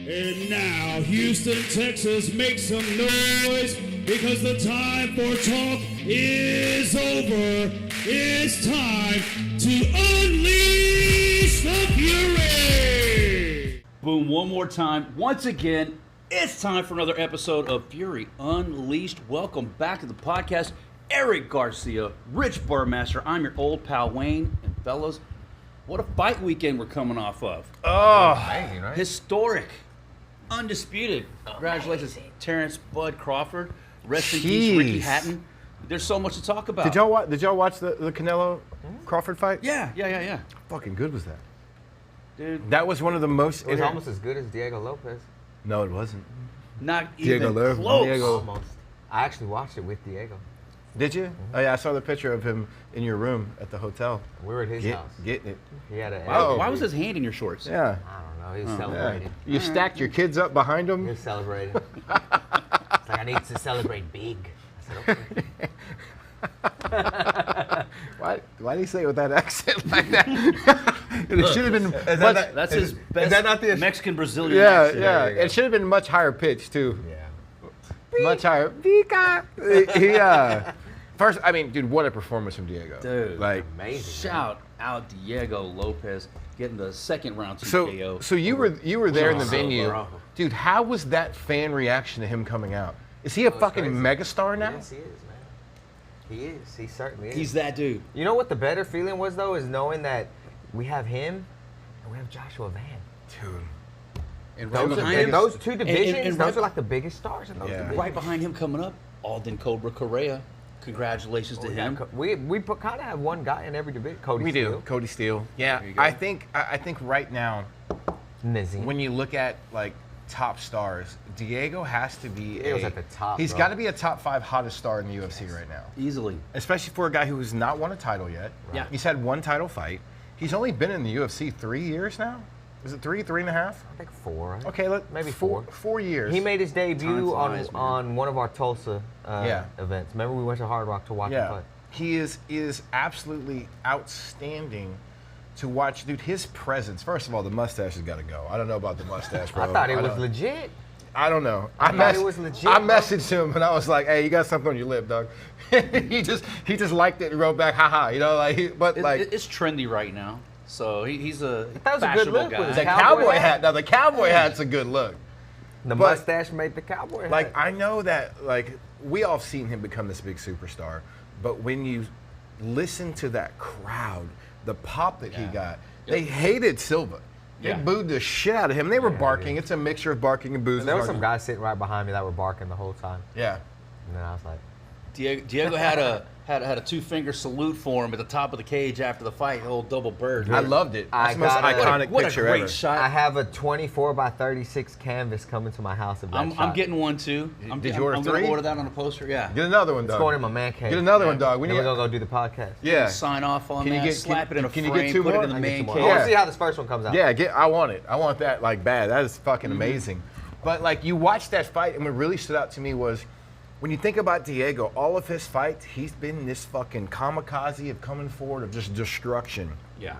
And now, Houston, Texas, make some noise because the time for talk is over. It's time to unleash the fury. Boom, one more time. Once again, it's time for another episode of Fury Unleashed. Welcome back to the podcast. Eric Garcia, Rich Burmaster. I'm your old pal Wayne. And fellas, what a fight weekend we're coming off of. Oh, amazing, right? Historic. Undisputed. Congratulations, Terrence Bud Crawford. Rest in peace, Ricky Hatton. There's so much to talk about. Did y'all watch the Canelo Crawford fight? Yeah. Fucking good was that? Dude, That was one of the most. It was almost as good as Diego Lopez. No, it wasn't. not Diego even Lopez. close. Diego. Almost. I actually watched it with Diego. Did you? Oh yeah, I saw the picture of him in your room at the hotel. We were at his house. Getting it. He had a. Why was his hand in your shorts? Yeah. I don't know. He was Yeah. celebrating. You stacked your kids up behind He him. was celebrating. It's like, I need to celebrate big. I said, okay. Why do you say it with that accent like that? It should have been. That's his best not the Mexican Brazilian Yeah, accent. yeah. There you go. It should have been much higher pitch too. Yeah. Much higher. First, I mean, dude, what a performance from Diego. Dude. Like, Amazing. Shout out Diego Lopez getting the second round TKO. so you were there in the Oh, venue, bro. dude. How was that fan reaction to him coming out? Is he a fucking crazy. megastar now? Yes, he is, man. He is. He certainly is. He's that dude. You know what the better feeling was, though, is knowing that we have him and we have Joshua Van. Dude. And Those, right are, behind him, those two divisions, and those right, are like the biggest stars in those Yeah. divisions. right behind him coming up, Alden Cobra Correa. Congratulations to him. We kind of have one guy in every division. Cody We Steele. do. Cody Steele. Yeah. There you go. I think right now, Nizzy. when you look at like top stars, Diego has to be. Diego's at the top, He's bro. got to be a top 5 hottest star in the UFC right now. Easily. Especially for a guy who has not won a title yet. Yeah. He's had one title fight. He's only been in the UFC 3 years now. Is it 3 and a half? I think 4. Okay, Maybe four. four. 4 years. He made his debut flies, man. on one of our Tulsa events. Remember we went to Hard Rock to watch him Yeah, play? he is absolutely outstanding to watch, dude. His presence. First of all, the mustache has got to go. I don't know about the mustache, bro. I thought it was don't- legit. I don't know. I thought it was legit, I bro. messaged him and I was like, "Hey, you got something on your lip, dog." he just liked it and wrote back, "Haha," you know, like. It's trendy right now. So he's a That was a good fashionable look guy. with his the cowboy cowboy hat. hat. Now the cowboy hat's a good look. The But- mustache made the cowboy hat. Like I know that like we all have seen him become this big superstar, but when you listen to that crowd, the pop that he got, they hated Silva. They Yeah. booed the shit out of him. They were Yeah, barking. dude. It's a mixture of barking and boos. And there were some guys sitting right behind me that were barking the whole time. Yeah. And then I was like, Diego had a 2-finger salute for him at the top of the cage after the fight, the old double bird. I loved it. I That's the most got it. iconic what a picture great ever. shot. I have a 24 by 36 canvas coming to my house of that I'm shot. getting one too. Did you order I'm 3? gonna order that on a poster. Yeah. Get another one, It's dog. going in my man cave. Get another one, dog. We Then need. we're going to go do the podcast. Yeah. Sign off on Can you that. get- slap can- it in a can you frame. get 2 put more? it in the I main get cage. I want Yeah. to see how this first one comes out. Yeah, I want it. I want that like bad. That is fucking amazing. But like you watched that fight, and what really stood out to me was when you think about Diego, all of his fights, he's been this fucking kamikaze of coming forward of just destruction. Yeah.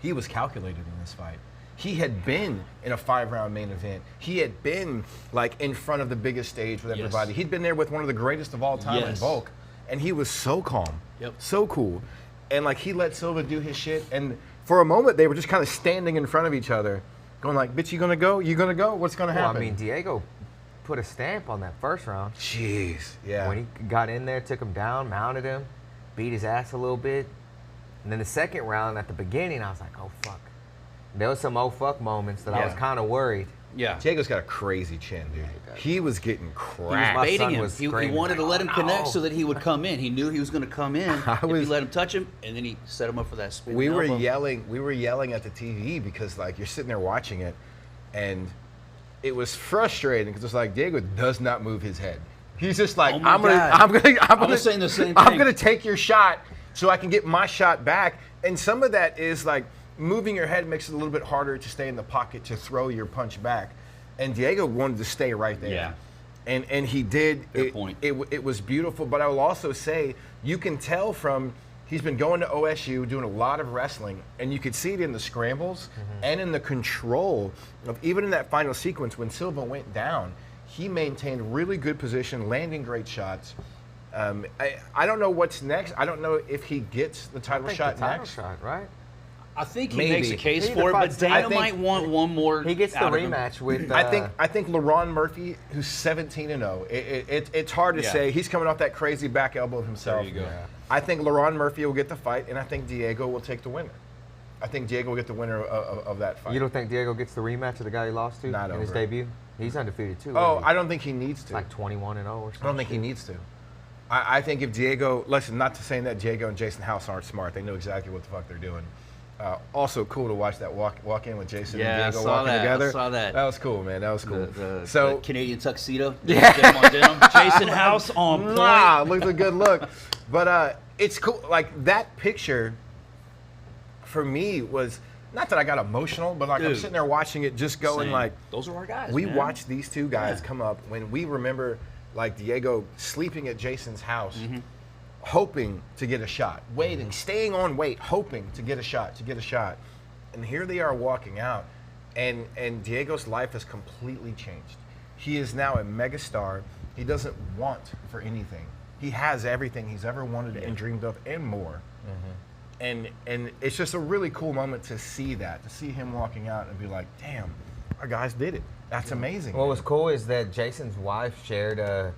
He was calculated in this fight. He had been in a 5-round main event. He had been like in front of the biggest stage with everybody. Yes. He'd been there with one of the greatest of all time in Yes. Volk, and he was so calm, Yep. so cool, and like he let Silva do his shit. And for a moment, they were just kind of standing in front of each other, going like, "Bitch, you gonna go? You gonna go? What's gonna Well, happen?" I mean, Diego put a stamp on that first round. jeez, yeah. When he got in there, took him down, mounted him, beat his ass a little bit. And then the second round, at the beginning, I was like, oh, fuck. There was some oh, fuck moments that I was Yeah. kind of worried. Yeah. Diego's got a crazy chin, dude. He was getting He cracked. My was baiting son him. was He screaming, wanted to like, let him "Oh, connect no." so that he would come in. He knew he was going to come in if he was- let him touch him, and then he set him up for that spin. We were elbow. yelling at the TV because like you're sitting there watching it, and it was frustrating because it's like Diego does not move his head. He's just like, Oh my I'm God. gonna saying the same I'm thing. gonna take your shot so I can get my shot back. And some of that is like moving your head makes it a little bit harder to stay in the pocket to throw your punch back. And Diego wanted to stay right there. Yeah. And he did. Fair point. It was beautiful, but I will also say you can tell from He's been going to OSU, doing a lot of wrestling, and you could see it in the scrambles and in the control of even in that final sequence when Silva went down, he maintained really good position, landing great shots. I don't know what's next. I don't know if he gets the title shot next. Shot, right? I think he Maybe. makes a case He for it, but fights- I Dana think- might want one more. He gets the out of him. rematch with. I think LaRon Murphy, who's 17-0. It's hard to Yeah. say. He's coming off that crazy back elbow himself. There you go. Yeah. I think LaRon Murphy will get the fight, and I think Diego will take the winner. I think Diego will get the winner of that fight. You don't think Diego gets the rematch of the guy he lost to Not in his over. debut? He's undefeated too. Oh, isn't I don't think he needs he? to. Like 21-0 or something. I don't think he needs to. I think if Diego, listen, not to saying that Diego and Jason House aren't smart. They know exactly what the fuck they're doing. Also cool to watch that walk in with Jason Yeah, I and Diego saw walking that. I together. saw that. That was cool, man. That was cool. The Canadian tuxedo. Denim on denim. Jason House on point. Nah, looked a good look. But it's cool. Like that picture for me was not that I got emotional, but like I'm Dude. sitting there watching it, just going Same. like, Those are our guys. we man. watched these two guys Yeah. come up when we remember like Diego sleeping at Jason's house, Mm-hmm. hoping to get a shot, waiting, staying on wait, hoping to get a shot, and here they are walking out, and Diego's life has completely changed. He is now a megastar. He doesn't want for anything. He has everything he's ever wanted and dreamed of, and more. And it's just a really cool moment to see that, to see him walking out and be like, damn, our guys did it. That's amazing. What was cool is that Jason's wife shared a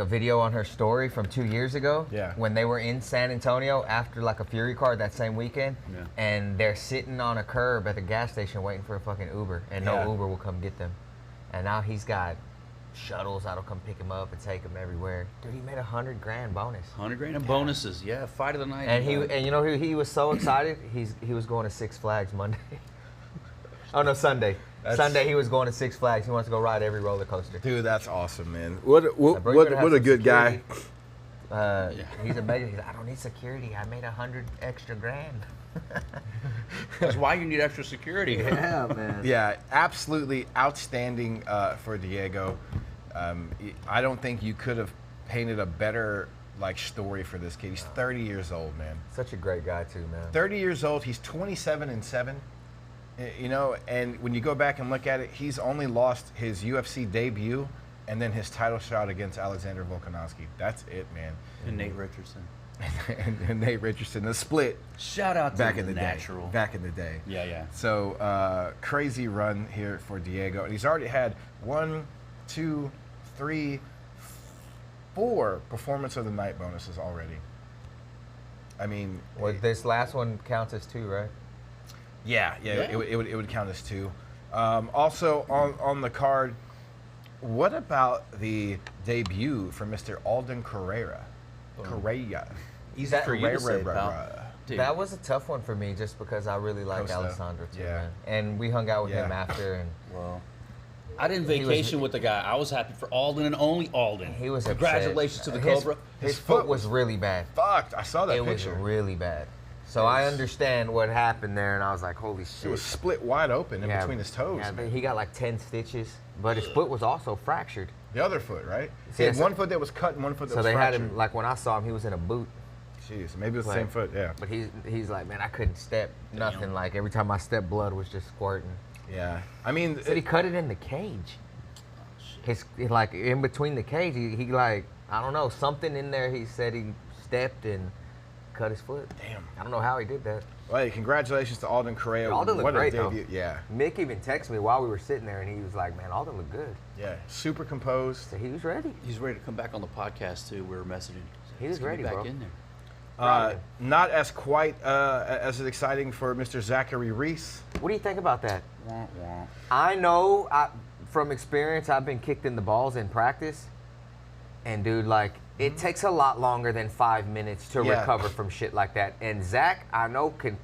video on her story from 2 years ago. Yeah. When they were in San Antonio after like a Fury card that same weekend. Yeah. And they're sitting on a curb at the gas station waiting for a fucking Uber, and Yeah. no Uber will come get them. And now he's got shuttles that'll come pick him up and take him everywhere. Dude, he made $100,000 bonus. 100 grand in bonuses. Yeah, fight of the night. And you know he was so excited. He was going to Six Flags Monday. Oh no, Sunday. Sunday he was going to Six Flags. He wants to go ride every roller coaster. Dude, that's awesome, man. What Bro, you better have a some good guy. security. He's a beggar. He's like, I don't need security. I made $100 extra grand. That's why you need extra security. Yeah, man. Yeah, absolutely outstanding for Diego. I don't think you could have painted a better like story for this kid. He's 30 years old, man. Such a great guy too, man. 30 years old. He's 27-7. You know, and when you go back and look at it, he's only lost his UFC debut and then his title shot against Alexander Volkanovski. That's it, man. And Nate Richardson. and Nate Richardson, the split Shout out to back the in the natural. day. Back in the day. Yeah, yeah. So crazy run here for Diego, and he's already had 1, 2, 3, 4 performance of the night bonuses already. I mean, Well, this last one counts as 2, right? yeah. Yeah. It would count as 2. Also on the card, what about the debut for Mr. Alden Carrera? Easy for you to say, Carrera, pal. bruh. Dude, That was a tough one for me just because I really like Costa. Alessandro too, Yeah. man. And we hung out with him Yeah. after, and well, I didn't He was- vacation with the guy. I was happy for Alden and only Alden. he was Congratulations upset. to the Cobra. His foot was really bad. Fucked. I saw that It was picture. really bad. So I understand what happened there, and I was like, holy shit. It was split wide open in Yeah, between his toes. Yeah, man. he got like 10 stitches, but his foot was also fractured. The other foot, right? He See, had so- one foot that was cut and one foot that So was they had fractured. him, like when I saw him, he was in a boot. Jeez, maybe it was the Like, same foot, yeah. But he's like, man, I couldn't step nothing. Like every time I stepped, blood was just squirting. Yeah. I mean, Said he cut it in the cage. His like in between the cage, he like I don't know something in there. He said he stepped and cut his foot. damn. I don't know how he did that. Well, hey, congratulations to Alden Correa. Alden looked What a great, though. debut. Yeah, Mick even texted me while we were sitting there, and he was like, "Man, Alden looked good." yeah. Super composed. So he was ready. He's ready to come back on the podcast too. We were messaging. He was He's gonna be ready, back bro. in there. Not as quite as exciting for Mr. Zachary Reese. What do you think about that? Wah, wah. I know from experience, I've been kicked in the balls in practice, and dude, like it takes a lot longer than 5 minutes to Yeah. recover from shit like that. And Zach, I know, can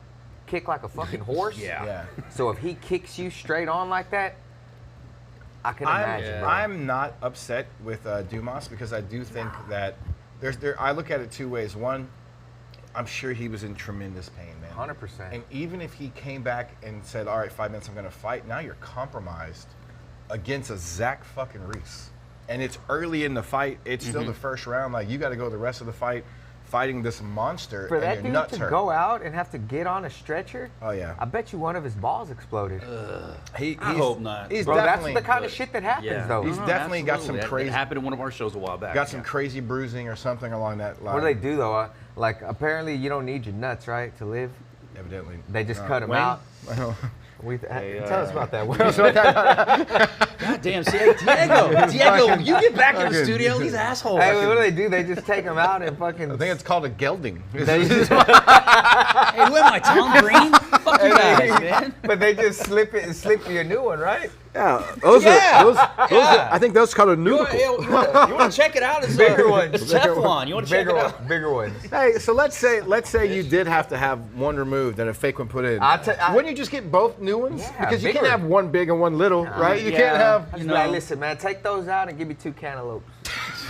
kick like a fucking horse. Yeah. Yeah. So if he kicks you straight on like that, I can imagine, bro. I'm not upset with Dumas because I do think that I look at it two ways. One, I'm sure he was in tremendous pain, man. 100%. And even if he came back and said, all right, 5 minutes, I'm going to fight, now you're compromised against a Zach fucking Reese. And it's early in the fight. It's still the first round. Like, you got to go the rest of the fight fighting this monster For and that your dude nuts to hurt. go out and have to get on a stretcher, Oh yeah. I bet you one of his balls exploded. I hope not. He's Bro, that's definitely the kind of shit that happens, though. He's definitely got some absolutely. crazy- That happened in one of our shows a while back. got some crazy bruising or something along that line. What do they do, though? Like, apparently you don't need your nuts, right, to live? Evidently. They just cut them Wayne? out. Tell us about that. God damn, see, hey, Diego, you get back in the fucking- studio. These assholes. Hey, what do? They just take them out and fucking. I think it's called a gelding. They just, Hey, who am I, Tom Green? Fuck you guys, man. but they just slip you a new one, right? Yeah, those Yeah. are those. Are, I think those called a You nudicle. want to check it out? It's Bigger ones. It's Teflon. You want to check it out? Bigger ones. Hey, so let's say you did have to have one removed and a fake one put in. Wouldn't you just get both new ones? Yeah, because you bigger. can't have one big and one little, right? You yeah. can't have. I You was know. like, listen, man, take those out and give me 2 cantaloupes.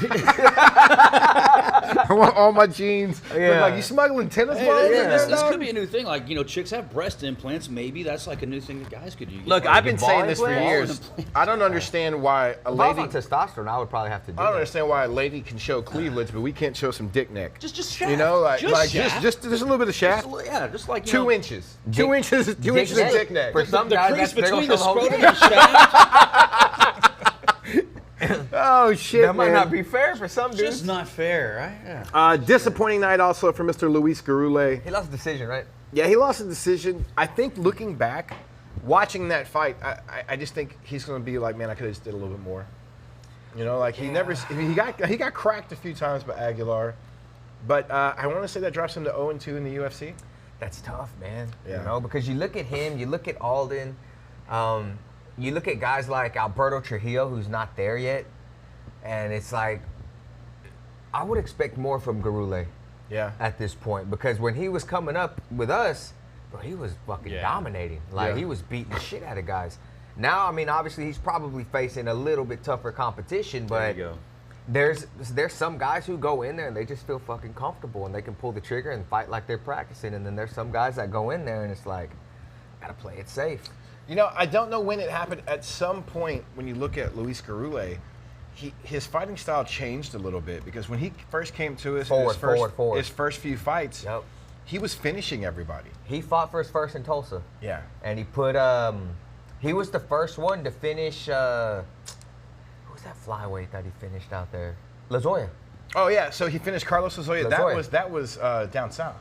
I want all my jeans. Yeah. Like you smuggling tennis Hey, balls? in this there, dog? could be a new thing. Like, chicks have breast implants. Maybe that's like a new thing that guys could do. Look, I've been ball saying this for implants? years. I don't understand why a If I was lady. on testosterone, I would probably have to do I don't that. understand why a lady can show cleavage, but we can't show some dick neck. just shaft. You know, like shaft. just a little bit of shaft. Yeah, just like 2 inches. Dick- 2 inches. 2 dick inches of neck. dick neck. For some the guys, crease that's big between old the whole scrotum thing. and shaft. Oh shit, That might man. not be fair for some dudes. Just not fair, right? Yeah. Disappointing night also for Mr. Luis Garule. He lost the decision, right? Yeah, he lost a decision. I think looking back, watching that fight, I just think he's going to be like, man, I could have just did a little bit more. You know, like he got cracked a few times by Aguilar, but I want to say that drops him to 0-2 in the UFC. That's tough, man. Yeah. You know, because you look at him, you look at Alden, you look at guys like Alberto Trujillo, who's not there yet, and it's like, I would expect more from Garule Yeah. at this point, because when he was coming up with us, bro, he was fucking dominating. Like, Yeah. he was beating the shit out of guys. Now, I mean, obviously, he's probably facing a little bit tougher competition, but There you go. there's some guys who go in there and they just feel fucking comfortable and they can pull the trigger and fight like they're practicing. And then there's some guys that go in there and it's like, gotta play it safe. You know, I don't know when it happened. At some point, when you look at Luis Garule, his fighting style changed a little bit because when he first came to us, Forward. his first few fights, Yep. he was finishing everybody. He fought for his first in Tulsa. Yeah. And he put, he was the first one to finish, who was that flyweight that he finished out there? LaZoya. Oh yeah, so he finished Carlos Lazoya. Lazoya. That was down south.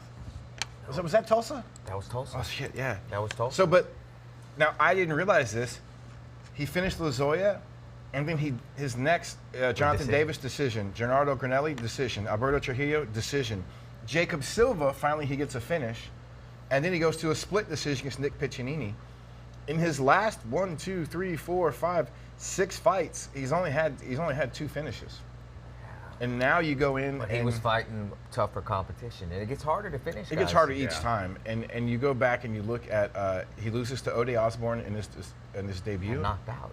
Was that Tulsa? That was Tulsa. Oh shit, yeah. That was Tulsa. So, but now I didn't realize this. He finished Lazoya, and then his next Jonathan decision. Davis decision, Gennaro Granelli decision, Alberto Trujillo decision, Jacob Silva finally he gets a finish, and then he goes to a split decision against Nick Piccinini. In his last 1, 2, 3, 4, 5, 6 fights, he's only had 2 finishes. And now you go in But he and was fighting tougher competition, and it gets harder to finish. it gets guys. harder each time. And you go back and you look at he loses to Ode Osborne in his debut. Knocked out.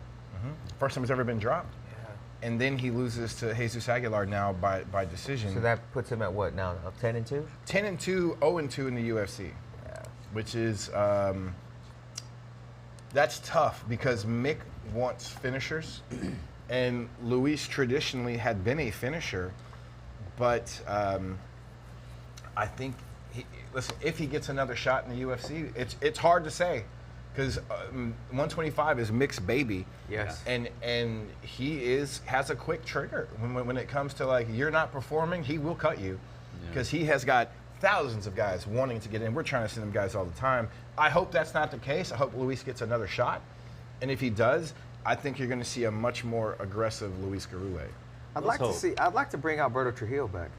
First time he's ever been dropped. Yeah. And then he loses to Jesus Aguilar now by decision. So that puts him at what now? 10-2. 10-2, 0-2 in the UFC, Yeah. which is that's tough because Mick wants finishers, and Luis traditionally had been a finisher, but I think listen, if he gets another shot in the UFC, it's hard to say because 125 is Mick's baby. Yes. And he has a quick trigger when it comes to like you're not performing, he will cut you because he has got thousands of guys wanting to get in. We're trying to send them guys all the time. I hope that's not the case. I hope Luis gets another shot, and if he does, I think you're going to see a much more aggressive Luis Garule. I'd like to bring Alberto Trujillo back.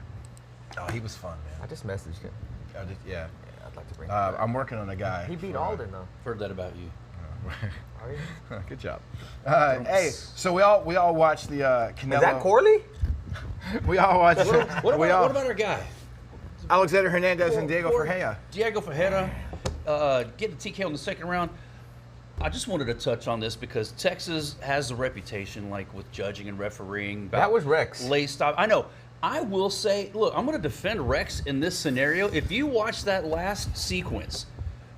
Oh, he was fun, I man. just messaged him. Yeah. Yeah, I'd like to bring him back. I'm working on a guy. He beat for, Alden though. Heard that about you. Are you? Good job. Hey, so we all watched the Canelo. Is that Corley? We all watched. What about our guy? Alexander Hernandez and Diego Ferreira. Diego Ferreira getting TK on the second round. I just wanted to touch on this because Texas has a reputation, like with judging and refereeing. That was Rex. Late stop. I know. I will say, look, I'm going to defend Rex in this scenario. If you watch that last sequence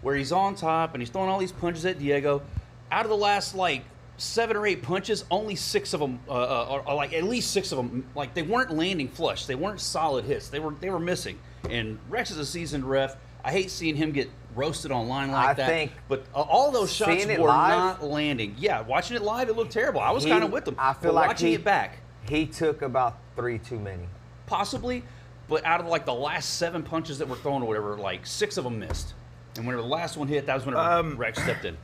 where he's on top and he's throwing all these punches at Diego, out of the last like 7 or 8 punches, only 6 of them, or like at least 6 of them, like they weren't landing flush. They weren't solid hits. They were missing. And Rex is a seasoned ref. I hate seeing him get roasted online like that. But all those shots were not landing. Yeah, watching it live, it looked terrible. I was kind of with them. I feel like watching it back, he took about 3 too many. possibly. But out of like the last 7 punches that were thrown or whatever, like 6 of them missed. And whenever the last one hit, that was whenever Rex stepped in.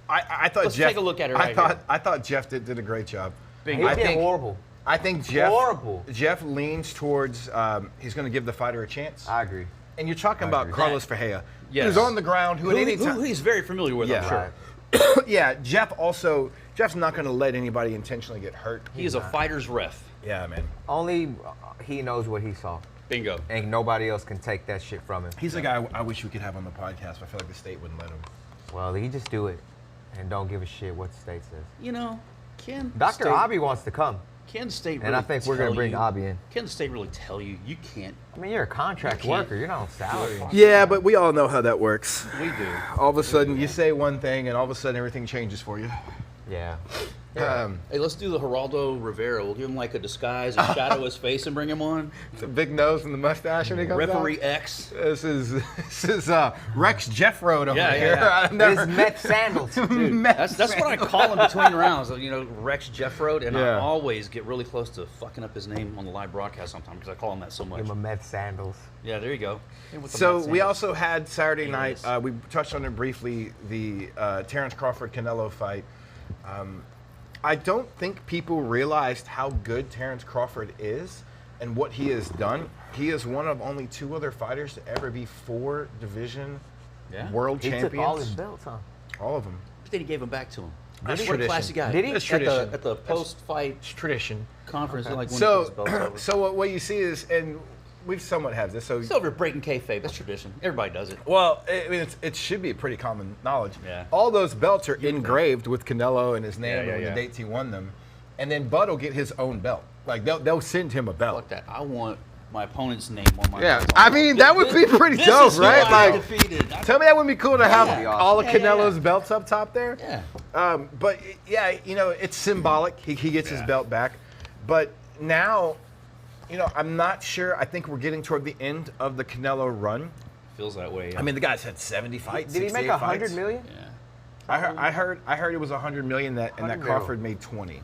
I thought Let's Jeff. take a look at it right here. I thought Jeff did a great job. Bingo. He did horrible. I think Jeff. Horrible. Jeff leans towards he's going to give the fighter a chance. I agree. And you're talking about Carlos Ferreira, Yes. who's on the ground, who at any Who time. he's very familiar with, I'm Yeah. sure. Yeah, Jeff's not going to let anybody intentionally get hurt. He is a fighter's ref. Yeah, man. Only he knows what he saw. Bingo. And nobody else can take that shit from him. He's a guy I wish we could have on the podcast, but I feel like the state wouldn't let him. Well, he just do it and don't give a shit what the state says. You know, can Dr. State, Abi wants to come. Can the state really And I think we're going to bring Abi in. Can the state really tell you you can't? I mean, you're a contract You can't. worker. You're not on salary. Yeah, but we all know how that works. We do. All of a sudden, you say one thing, and all of a sudden, everything changes for you. Yeah. Hey, let's do the Geraldo Rivera. We'll give him like a disguise and shadow his face and bring him on. The big nose and the mustache when he comes Referee out. X. This is Rex Jeffroad over Yeah, here. yeah. I've never- His Met sandals. Dude, that's what I call him between rounds. You know, Rex Jeffroad, and I Yeah. always get really close to fucking up his name on the live broadcast sometimes because I call him that so much. Give him a Met sandals. Yeah, there you go. Hit with the So Mets we sandals. also had Saturday night. Yes. We touched on it briefly. The Terrence Crawford Canelo fight. I don't think people realized how good Terrence Crawford is and what he has done. He is one of only 2 other fighters to ever be 4 division world He champions. took all his belts, huh? All of them. But then he gave him back to him. That's What a tradition. classy guy. Did he? That's At tradition. the post-fight It's tradition. conference, like when he So, puts his belts over. so what you see is, and we've somewhat had this. So It's over breaking kayfabe. That's tradition. Everybody does it. well, I mean, it should be pretty common knowledge. Yeah. All those belts are engraved with Canelo and his name Yeah, and yeah. the dates he won them. And then Bud will get his own belt. Like, they'll send him a belt. Fuck that. I want my opponent's name on my Yeah, belt. I mean, that would be pretty This dope, is who right? I Like, defeated. tell me that wouldn't be cool to have Yeah. all of Yeah, yeah, Canelo's yeah. belts up top there? Yeah. But, yeah, you know, it's symbolic. He gets his Yeah. belt back. But now, you know, I'm not sure. I think we're getting toward the end of the Canelo run. Feels that way. I mean, the guy's had 70 fights. Did he make 68 $100 fights. million? yeah. I heard it was 100 million and 100 that mil. Crawford made 20.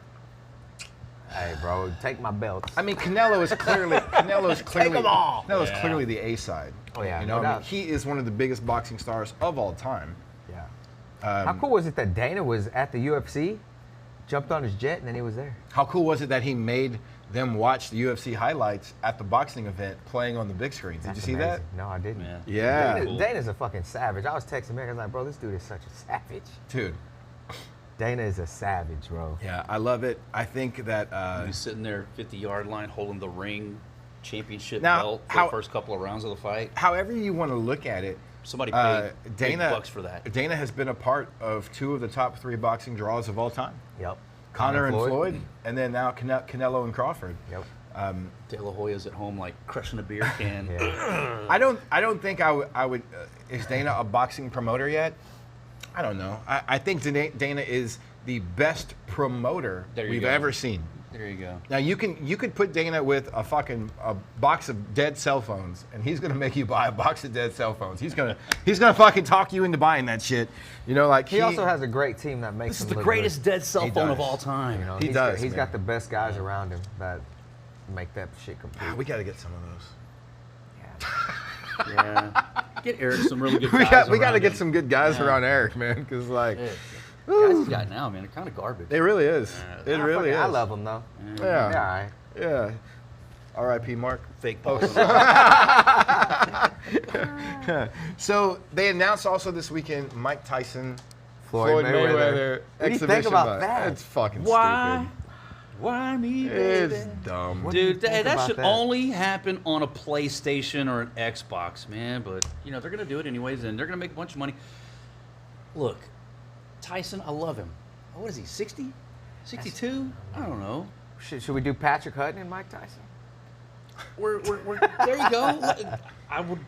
Hey, bro, take my belts. I mean, Canelo is clearly Take 'em all. Canelo's Yeah. clearly the A side. Oh, yeah, you no know, I mean, doubt. he is one of the biggest boxing stars of all time. Yeah. How cool was it that Dana was at the UFC, jumped on his jet, and then he was there? How cool was it that he made them watch the UFC highlights at the boxing event playing on the big screen? Did That's you see amazing. No, I didn't. Yeah. Yeah. Cool. Dana's a fucking savage. I was texting Mary. I was like, bro, this dude is such a savage. that, dude? Dana is a savage, bro. Yeah, I love it. I think that He's sitting there 50-yard line holding the ring championship Now, belt for how- the first couple of rounds of the fight. however you want to look at it, Somebody paid big Dana bucks for that. Dana has been a part of 2 of the top 3 boxing draws of all time. Yep. Conor and Floyd, and then now Canelo and Crawford. Yep. De La Hoya's at home like crushing a beer can. Yeah. I don't think I would. Is Dana a boxing promoter yet? I don't know. I think Dana is the best promoter There you we've go. ever seen. There you go. Now you could put Dana with a box of dead cell phones, and he's gonna make you buy a box of dead cell phones. He's gonna fucking talk you into buying that shit. You know, like He also has a great team that makes This is him the look great dead cell He phone of does. all time. good. You know, He he's does, Got, he's man. got the best guys around him that make that shit good. complete. We got to get some of those. Yeah. Get Eric some really good We guys got to around get him. some good guys Yeah. around Eric, man, because like Yeah. The guys he's got now, man, are kind of garbage. it really is. Yeah. It really is. I love him though. Yeah. They're all right. Yeah. R.I.P. Mark. Fake balls. So they announced also this weekend Mike Tyson, Floyd Mayweather. What do you think exhibition about fight. that? It's fucking Why? Why me, stupid. baby? It's dumb. What do you Dude, think that about should that? only happen on a PlayStation or an Xbox, man. But, you know, they're going to do it anyways, and they're going to make a bunch of money. Look, Tyson, I love him. What is he, 60? 62? I don't know. Should we do Patrick Hutton and Mike Tyson? We're there you go. I would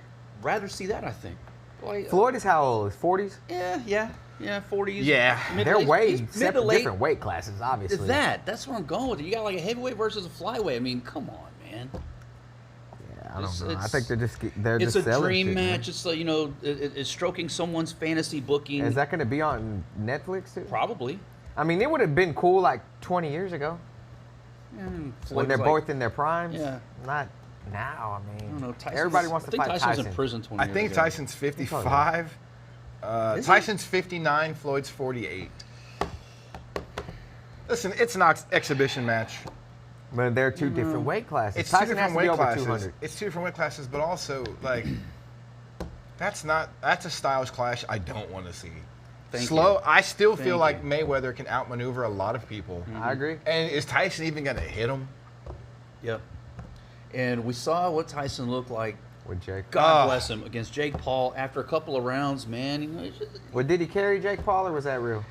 rather see that, I think. Boy, Floyd is how old? His 40s? yeah. Yeah, 40s. Yeah. They're way mid to separate, late. different weight classes, obviously. Is that's where I'm going with it. You got like a heavyweight versus a flyweight. I mean, come on, man. Yeah, I don't know. I It's- think they're It's just a selling dream shit, man. match. It's like, it's stroking someone's fantasy booking. Is that going to be on Netflix too? Probably. I mean, it would have been cool like 20 years ago when they're both in their primes. Yeah. Not now. I mean, I don't know. Tyson's- everybody wants I to think fight Tyson was Tyson. in prison 20 I years think ago. Tyson's 55. Is he? Tyson's 59. Floyd's 48. Listen, it's an exhibition match. But they're two different weight classes. It's two Tyson has different to be weight over classes. 200. It's two different weight classes, but also like that's a styles clash I don't want to see. Thank Slow. you. I still feel Thank like you. Mayweather can outmaneuver a lot of people. I agree. And is Tyson even going to hit him? Yep. And we saw what Tyson looked like. With Jake. God bless him, against Jake Paul after a couple of rounds, man. It's just- Well, did he carry Jake Paul or was that real?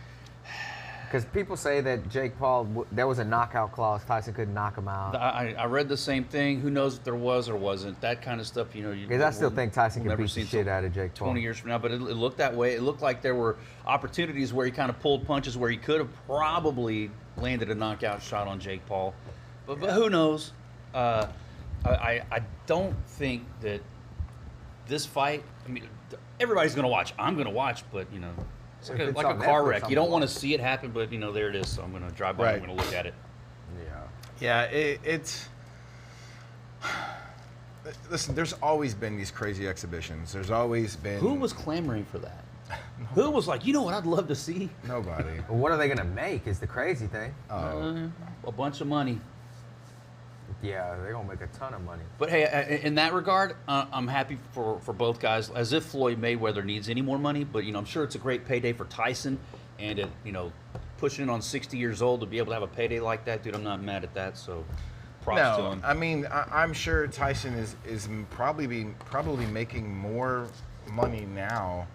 Because people say that Jake Paul, there was a knockout clause. Tyson couldn't knock him out. I read the same thing. Who knows if there was or wasn't. That kind of stuff, Because I still think Tyson we'll could never beat the see shit till out of Jake Paul. 20 years from now, but it looked that way. It looked like there were opportunities where he kind of pulled punches where he could have probably landed a knockout shot on Jake Paul. But who knows? I don't think that this fight, I mean, everybody's going to watch. I'm going to watch, but, it's If like, it's like a on car Netflix, wreck. I'm You don't gonna want to watch. see it happen, but, there it is. So I'm going to drive by Right. and I'm going to look at it. Yeah. Yeah, it's. Listen, there's always been these crazy exhibitions. There's always been. Who was clamoring for that? Who was like, you know what I'd love to see? Nobody. Well, what are they going to make is the crazy thing. A bunch of money. Yeah, they're going to make a ton of money. But hey, in that regard, I'm happy for both guys. As if Floyd Mayweather needs any more money, but I'm sure it's a great payday for Tyson, and it, pushing in on 60 years old to be able to have a payday like that, dude, I'm not mad at that. So, props to No, him. I mean I'm sure Tyson is probably making more money now,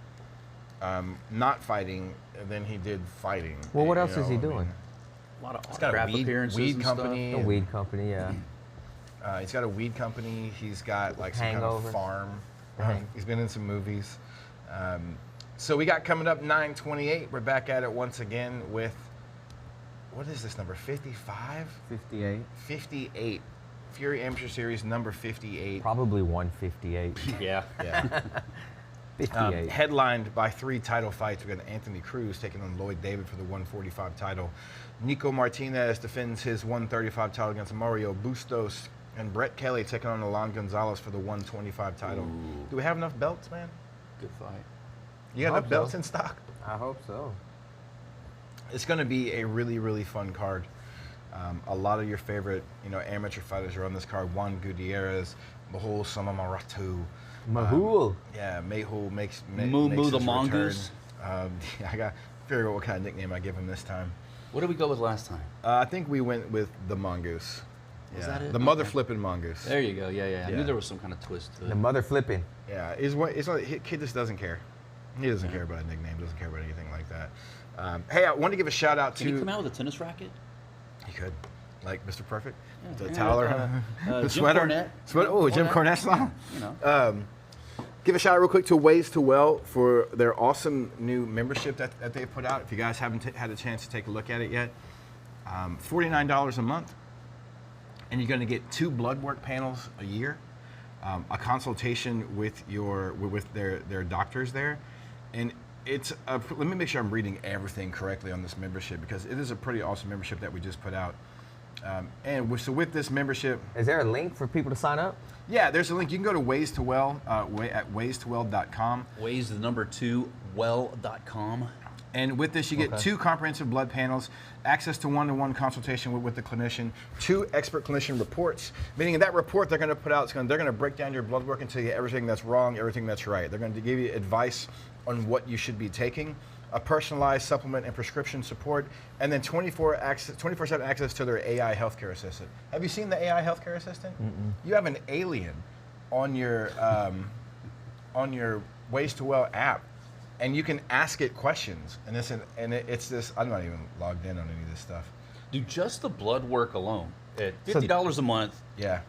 not fighting than he did fighting. Well, what you else is he know, I doing? mean, A lot of he's got a autograph appearances weed and company. A weed company, yeah. He's got a weed company. He's got like some Hangover. kind of farm. Right. He's been in some movies. So we got coming up 9/28. We're back at it once again with, what is this number? 55? 58. 58. Fury Amateur Series number 58. Probably 158. Stuff. Yeah. Yeah. 58. Headlined by 3 title fights. We got Anthony Cruz taking on Lloyd David for the 145 title. Nico Martinez defends his 135 title against Mario Bustos. And Brett Kelly taking on Alon Gonzalez for the 125 title. Ooh. Do we have enough belts, man? Good fight. You got Hope enough belts so. in stock? I hope so. It's going to be a really, really fun card. A lot of your favorite, amateur fighters are on this card. Juan Gutierrez, Mahul Samamaratu. Mahul. Yeah, Mahul makes Moo makes Moo his the return. mongoose. I got to figure out what kind of nickname I give him this time. What did we go with last time? I think we went with the mongoose. Was that it? The mother Okay. flipping mongoose. There you go. Yeah. I Yeah. knew there was some kind of twist to The it. mother flipping. Yeah, kid just doesn't care. He doesn't care about a nickname. Doesn't care about anything like that. Hey, I want to give a shout out to. Can he come out with a tennis racket? He could, like Mr. Perfect, the Yeah, towel, the Jim sweater. Cornette. Oh, Jim Cornette. Cornette style. You know. Give a shout out real quick to Ways to Well for their awesome new membership that they've put out. If you guys haven't had a chance to take a look at it yet, $49 a month, and you're going to get 2 blood work panels a year, a consultation with their doctors there, and it's let me make sure I'm reading everything correctly on this membership because it is a pretty awesome membership that we just put out. So with this membership, Is there a link for people to sign up? yeah, there's a link. You can go to Ways to Well at waystowell.com. Ways the number 2 well.com. And with this, you get 2 comprehensive blood panels, access to one-to-one consultation with the clinician, 2 expert clinician reports, meaning in that report they're going to put out, they're going to break down your blood work and tell you everything that's wrong, everything that's right. They're going to give you advice on what you should be taking, a personalized supplement and prescription support, and then 24/7 access to their AI healthcare assistant. Have you seen the AI healthcare assistant? You have an alien on your Ways to Well app. And you can ask it questions, and it's this. I'm not even logged in on any of this stuff. Do just the blood work alone at $50 a month Yeah,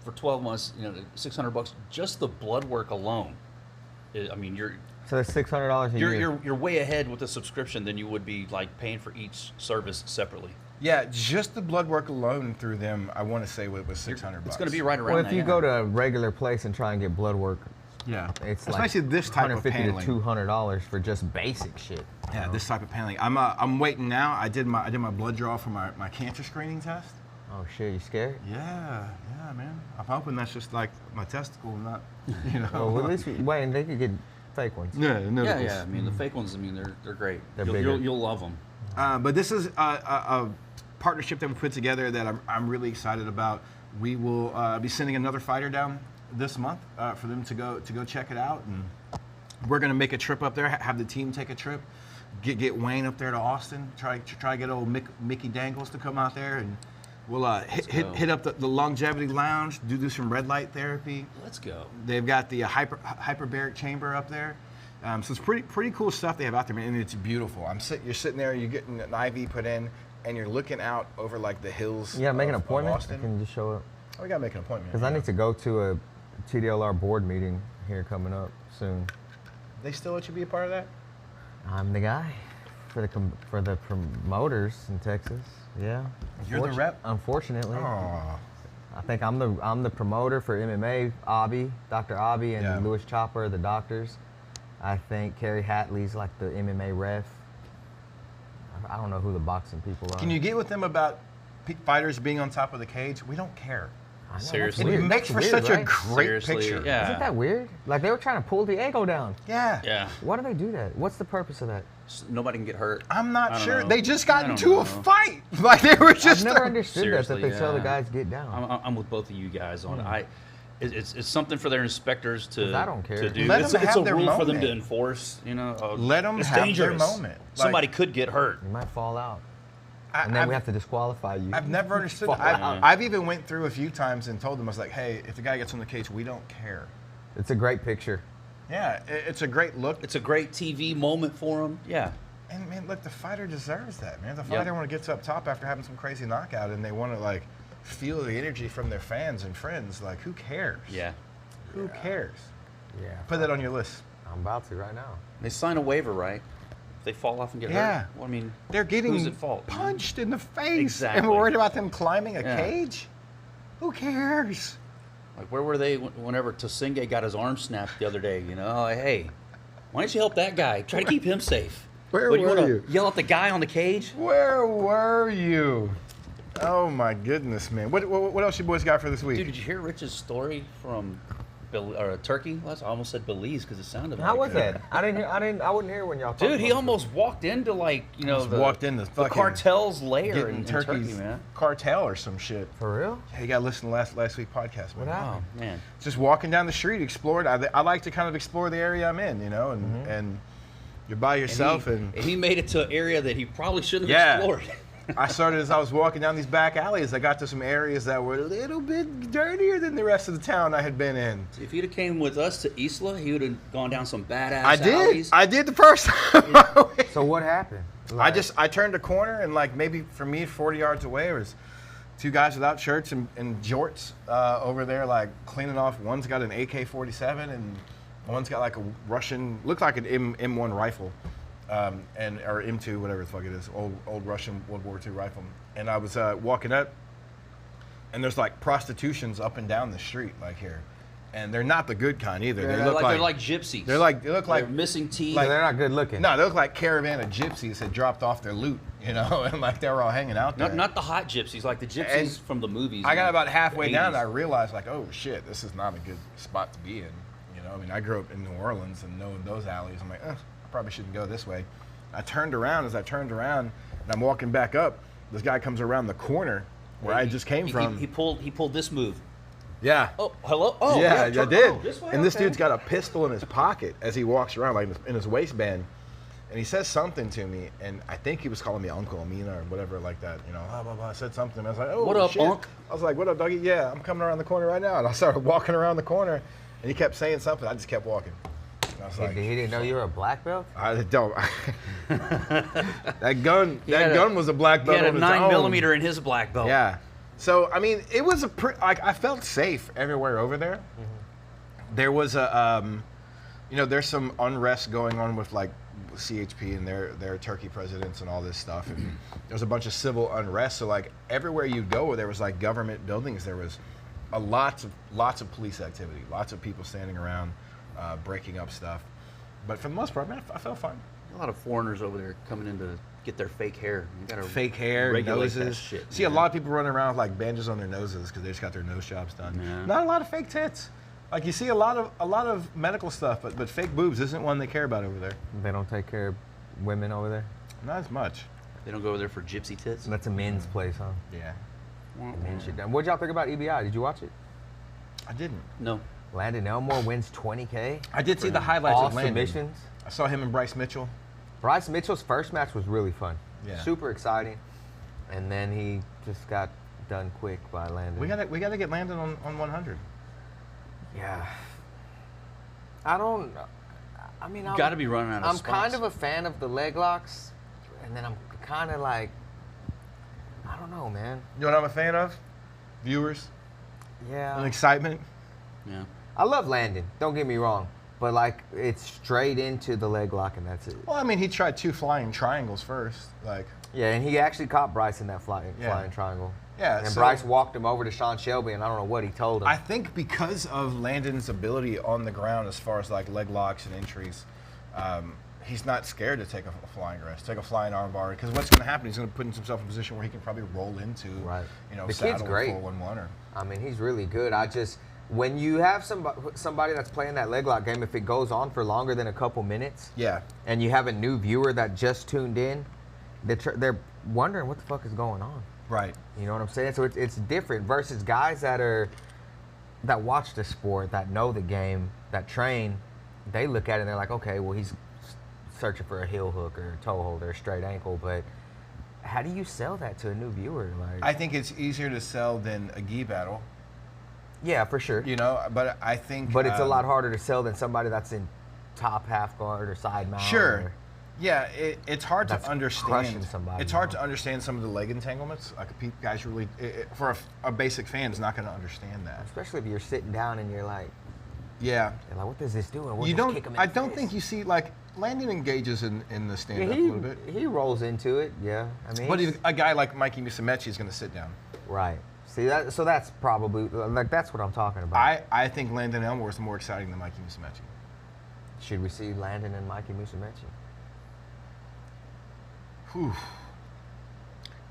for 12 months, $600. Just the blood work alone. I mean, you're So that's $600 a year. You're way ahead with the subscription than you would be like paying for each service separately. Yeah, just the blood work alone through them, I want to say it was $600. It's going to be right around Well, that. if you go to a regular place and try and get blood work, Yeah, it's especially like this type of $150 paneling. to $200 for just basic shit. Yeah, this type of paneling. I'm waiting now. I did my blood draw for my cancer screening test. Oh shit, you scared? Yeah, man. I'm hoping that's just like my testicle, not, you know. Well, at least Wayne, they could get fake ones. no. Yeah. I mean, the fake ones. I mean, they're great. They're bigger. You'll love them. But this is a partnership that we put together that I'm really excited about. We will be sending another fighter down this month for them to go check it out, and we're gonna make a trip up there. Have the team take a trip, get Wayne up there to Austin. Try to get old Mickey Dangles to come out there, and we'll hit up the longevity lounge. Do some red light therapy. Let's go. They've got the hyperbaric chamber up there. So it's pretty cool stuff they have out there, man, and it's beautiful. You're sitting there, you're getting an IV put in, and you're looking out over like the hills. Yeah, make an of appointment. I Austin. can just show up. Oh, we gotta make an appointment. Because I need to go to a TDLR board meeting here coming up soon. They still let you be a part of that? I'm the guy for the promoters in Texas. Yeah. You're the rep? Unfortunately. Oh. I think I'm the promoter for MMA. Dr. Abi and Yeah. Louis Chopper are the doctors. I think Kerry Hatley's like the MMA ref. I don't know who the boxing people are. Can you get with them about fighters being on top of the cage? We don't care. I know, that's Seriously? weird. It makes That's for weird, such a right? great Seriously, picture. yeah. Isn't that weird? Like they were trying to pull Diego down. Yeah. Yeah. Why do they do that? What's the purpose of that? Nobody can get hurt. I'm not I don't sure. know. They just I got don't into a know. fight. Like they were just. I've never understood that Seriously, they tell the yeah. guys get down. I'm with both of you guys on it. It's something for their inspectors to 'Cause I don't care. to do. Let it's them it's have a their rule for them moment. to enforce. You know, Let them it's have their dangerous. moment. Somebody Like- could get hurt. You might fall out, and then we have to disqualify you. I've never understood. Fuck that. that. I've even went through a few times and told them, I was like, hey, if the guy gets on the cage, we don't care. It's a great picture. Yeah, it's a great look. It's a great TV moment for them. Yeah. And man, look, the fighter deserves that, man. The Yep. fighter when it gets up top after having some crazy knockout, and they want to like feel the energy from their fans and friends. Like, who cares? Yeah. Who cares? Yeah. Put that on your list. I'm about to right now. They sign a waiver, right? If they fall off and get Yeah. hurt. Well, I mean, They're getting who's at fault? punched in the face, Exactly. and we're worried about them climbing a Yeah. cage. Who cares? Like, where were they whenever Tosenge got his arm snapped the other day? You know, like, hey, why don't you help that guy? Try to keep him safe. Where but you were wanna you? yell at the guy on the cage? Where were you? Oh my goodness, man! What else you boys got for this week? Dude, did you hear Rich's story from Turkey? I almost said Belize because it sounded How like was that? I wouldn't hear when y'all talked Dude, he about almost walked into like, you know, Almost walked into the fucking cartel's lair getting in Turkey's Turkey, man. cartel or some shit. it. For real? Hey, you gotta listen to last week's podcast, man. What happened? Oh, man. Just walking down the street, explored. I like to kind of explore the area I'm in, you know, and you're by yourself, and he made it to an area that he probably shouldn't have Yeah. explored. I started as I was walking down these back alleys. I got to some areas that were a little bit dirtier than the rest of the town I had been in. If he'd have came with us to Isla, he would have gone down some badass I did. alleys. I did the first time. So what happened? I turned a corner, and like maybe for me 40 yards away there was two guys without shirts and jorts over there like cleaning off. One's got an AK-47 and one's got like a Russian, looked like an M1 rifle, or M2, whatever the fuck it is, old Russian World War II rifle. And I was walking up, and there's like prostitutions up and down the street like here, and they're not the good kind either. They look they're like gypsies. they look like They're missing teeth. So they're not good looking. no, they look like caravan of gypsies had dropped off their loot, you know, and like they were all hanging out there. not the hot gypsies, like the gypsies And from the movies. I got in about the halfway down, and I 80s. realized like, oh shit, this is not a good spot to be in. You know, I mean, I grew up in New Orleans and knowing those alleys. I'm like, I probably shouldn't go this way. I turned around. As I turned around, and I'm walking back up, this guy comes around the corner where I just came from. He pulled this move. Yeah. Oh, hello. Oh, yeah, I Tur- did. oh, this way? And this Okay. dude's got a pistol in his pocket as he walks around, like in his waistband. And he says something to me, and I think he was calling me Uncle Amina or whatever like that. You know, blah, blah, blah. I said something. I was like, oh, What up, shit. Unc? I was like, what up, doggy? Yeah, I'm coming around the corner right now. And I started walking around the corner, and he kept saying something. I just kept walking. And I was like, He didn't know you were a black belt? I don't. that gun had a- gun was a black He belt had a on its 9mm own. in his black belt. Yeah. So I mean, it was I felt safe everywhere over there. There was a You know, there's some unrest going on with like CHP and their Turkey presidents and all this stuff. And there's a bunch of civil unrest. So like everywhere you go where there was like government buildings, there was lots of police activity, lots of people standing around breaking up stuff. But for the most part, man, I felt fine. A lot of foreigners over there coming in to get their fake hair. You gotta Fake hair, regulate that noses. shit, See a man. lot of people running around with like bandages on their noses because they just got their nose jobs done. Yeah. Not a lot of fake tits. Like you see a lot of medical stuff, but fake boobs isn't one they care about over there. They don't take care of women over there. Not as much. They don't go over there for gypsy tits. That's a men's place, huh? Yeah, Men's shit done. What'd y'all think about EBI? Did you watch it? I didn't. No. Landon Elmore wins $20K. I did see the highlights All of Landon. submissions. I saw him and Bryce Mitchell. Bryce Mitchell's first match was really fun. Yeah. Super exciting. And then he just got done quick by Landon. We gotta get Landon on 100. Yeah. I mean, I'm, Got to be running out of I'm spots. kind of a fan of the leg locks, and then I'm kind of like, I don't know, man. You know what I'm a fan of? Viewers and Yeah. excitement. Yeah. I love Landon, don't get me wrong, but like it's straight into the leg lock and that's it. Well, I mean, he tried 2 flying triangles first. Like, Yeah, and he actually caught Bryce in that flying triangle. Yeah, And so- Bryce walked him over to Sean Shelby, and I don't know what he told him. I think because of Landon's ability on the ground as far as like leg locks and entries, he's not scared to take a flying rest, take a flying armbar. Because what's going to happen? He's going to put himself in a position where he can probably roll into, Right. you know, The kid's saddle great. 4-1-1 or. I mean, he's really good. When you have somebody that's playing that leg lock game, if it goes on for longer than a couple minutes, Yeah. and you have a new viewer that just tuned in, they're wondering what the fuck is going on. Right. You know what I'm saying? So it's different versus guys that watch the sport, that know the game, that train. They look at it and they're like, okay, well, he's searching for a heel hook or a toe hold or a straight ankle, but how do you sell that to a new viewer? Like, I think it's easier to sell than a gi battle, yeah, for sure. you know, but I think. But it's a lot harder to sell than somebody that's in top half guard or side mount. Sure. or- Yeah, it's hard That's to understand. crushing somebody, It's hard you know? to understand some of the leg entanglements. Like guys really, for a basic fan, is not going to understand that. Especially if you're sitting down and you're like, Yeah. what does this do? And we'll You just don't. kick him in I the don't face. think you see like Landon engages in the stand Yeah, up a little bit. he rolls into it. Yeah, I mean, But he's- a guy like Mikey Musumeci is going to sit down. right. See that? So that's probably like that's what I'm talking about. I think Landon Elmore is more exciting than Mikey Musumeci. Should we see Landon and Mikey Musumeci? Whew.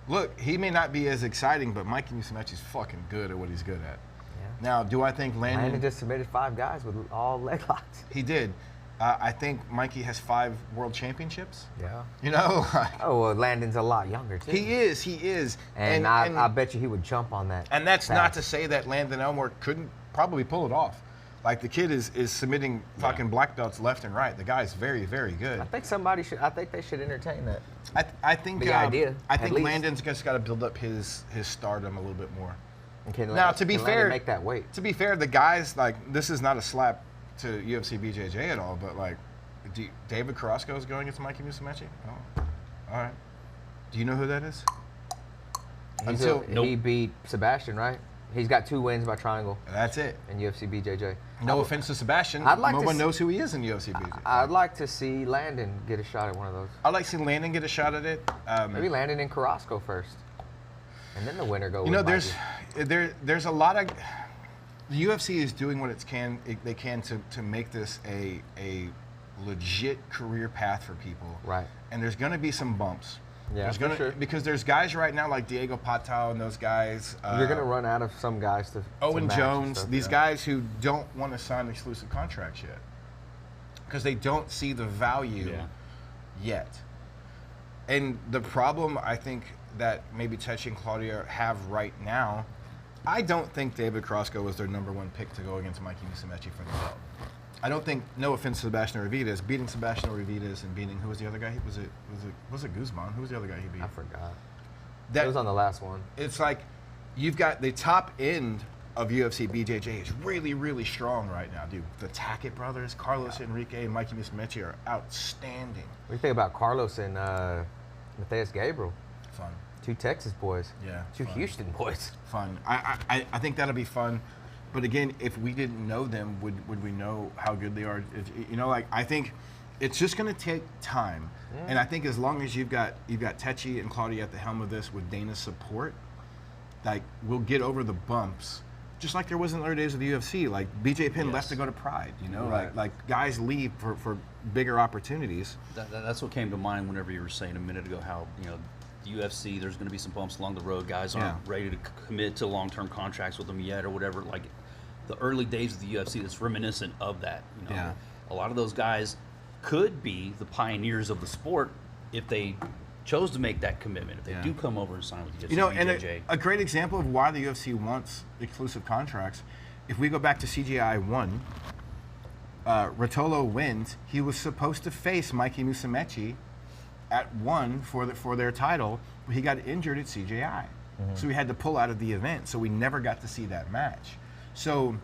Look, he may not be as exciting, but Mikey Musumeci's fucking good at what he's good at. Yeah. Now, do I think Landon? Landon just submitted 5 guys with all leg locks. He did. I think Mikey has 5 world championships. Yeah. You know, Oh, well, Landon's a lot younger too. he is. And I bet you he would jump on that. And that's not fast. to say that Landon Elmore couldn't probably pull it off. Like the kid is submitting fucking black belts left and right. The guy's very, very good. I think they should entertain that. I think The idea, I at think least. Landon's just got to build up his stardom a little bit more. And can Now, to be can Landon fair, make that weight. To be fair, the guys like this is not a slap to UFC BJJ at all, but like David Carrasco is going against Mikey Musumeci. Oh, all right. Do you know who that is? He beat Sebastian, right? He's got 2 wins by triangle That's it. in UFC BJJ. No offense to Sebastian. I'd like no to one s- knows who he is in UFC BJJ. I'd like to see Landon get a shot at one of those. I'd like to see Landon get a shot at it. Maybe Landon and Carrasco first, and then the winner go. You with know, Mikey. there's a lot of the UFC is doing what they can to make this a legit career path for people. Right. And there's going to be some bumps. Yeah, There's for gonna, sure. Because there's guys right now like Diego Patao and those guys. You're gonna run out of some guys to. Owen match and Jones, stuff, these yeah. guys who don't want to sign exclusive contracts yet because they don't see the value yet. And the problem I think that maybe Techi and Claudia have right now, I don't think David Carrasco was their #1 pick to go against Mikey Musumeci for the belt. I don't think, no offense to Sebastian Orvidas, beating Sebastian Orvidas and beating, who was the other guy? Was it Guzman? Who was the other guy he beat? I forgot. That, It was on the last one. it's like you've got the top end of UFC BJJ is really, really strong right now, dude. The Tackett brothers, Carlos Enrique and Mikey Musumeci are outstanding. What do you think about Carlos and Matthias Gabriel? Fun. 2 Texas boys. Yeah, 2 fun. Houston boys. Fun. I think that'll be fun. But again, if we didn't know them, would we know how good they are? You know, like I think it's just going to take time. And I think as long as you've got Techi and Claudia at the helm of this with Dana's support, like we'll get over the bumps. Just like there was in the early days of the UFC, like BJ Penn left to go to Pride, you know, Right. like guys leave for bigger opportunities. That's what came to mind whenever you were saying a minute ago how, you know, the UFC, there's going to be some bumps along the road. Guys aren't ready to commit to long-term contracts with them yet or whatever. Like the early days of the UFC, that's reminiscent of that. You know, Yeah. a lot of those guys could be the pioneers of the sport if they chose to make that commitment. If they do come over and sign with the UFC, You know, and BJJ. a great example of why the UFC wants exclusive contracts, if we go back to CGI 1, Rotolo wins. He was supposed to face Mikey Musumeci at 1 for their title, but he got injured at CGI. So he had to pull out of the event, so we never got to see that match. So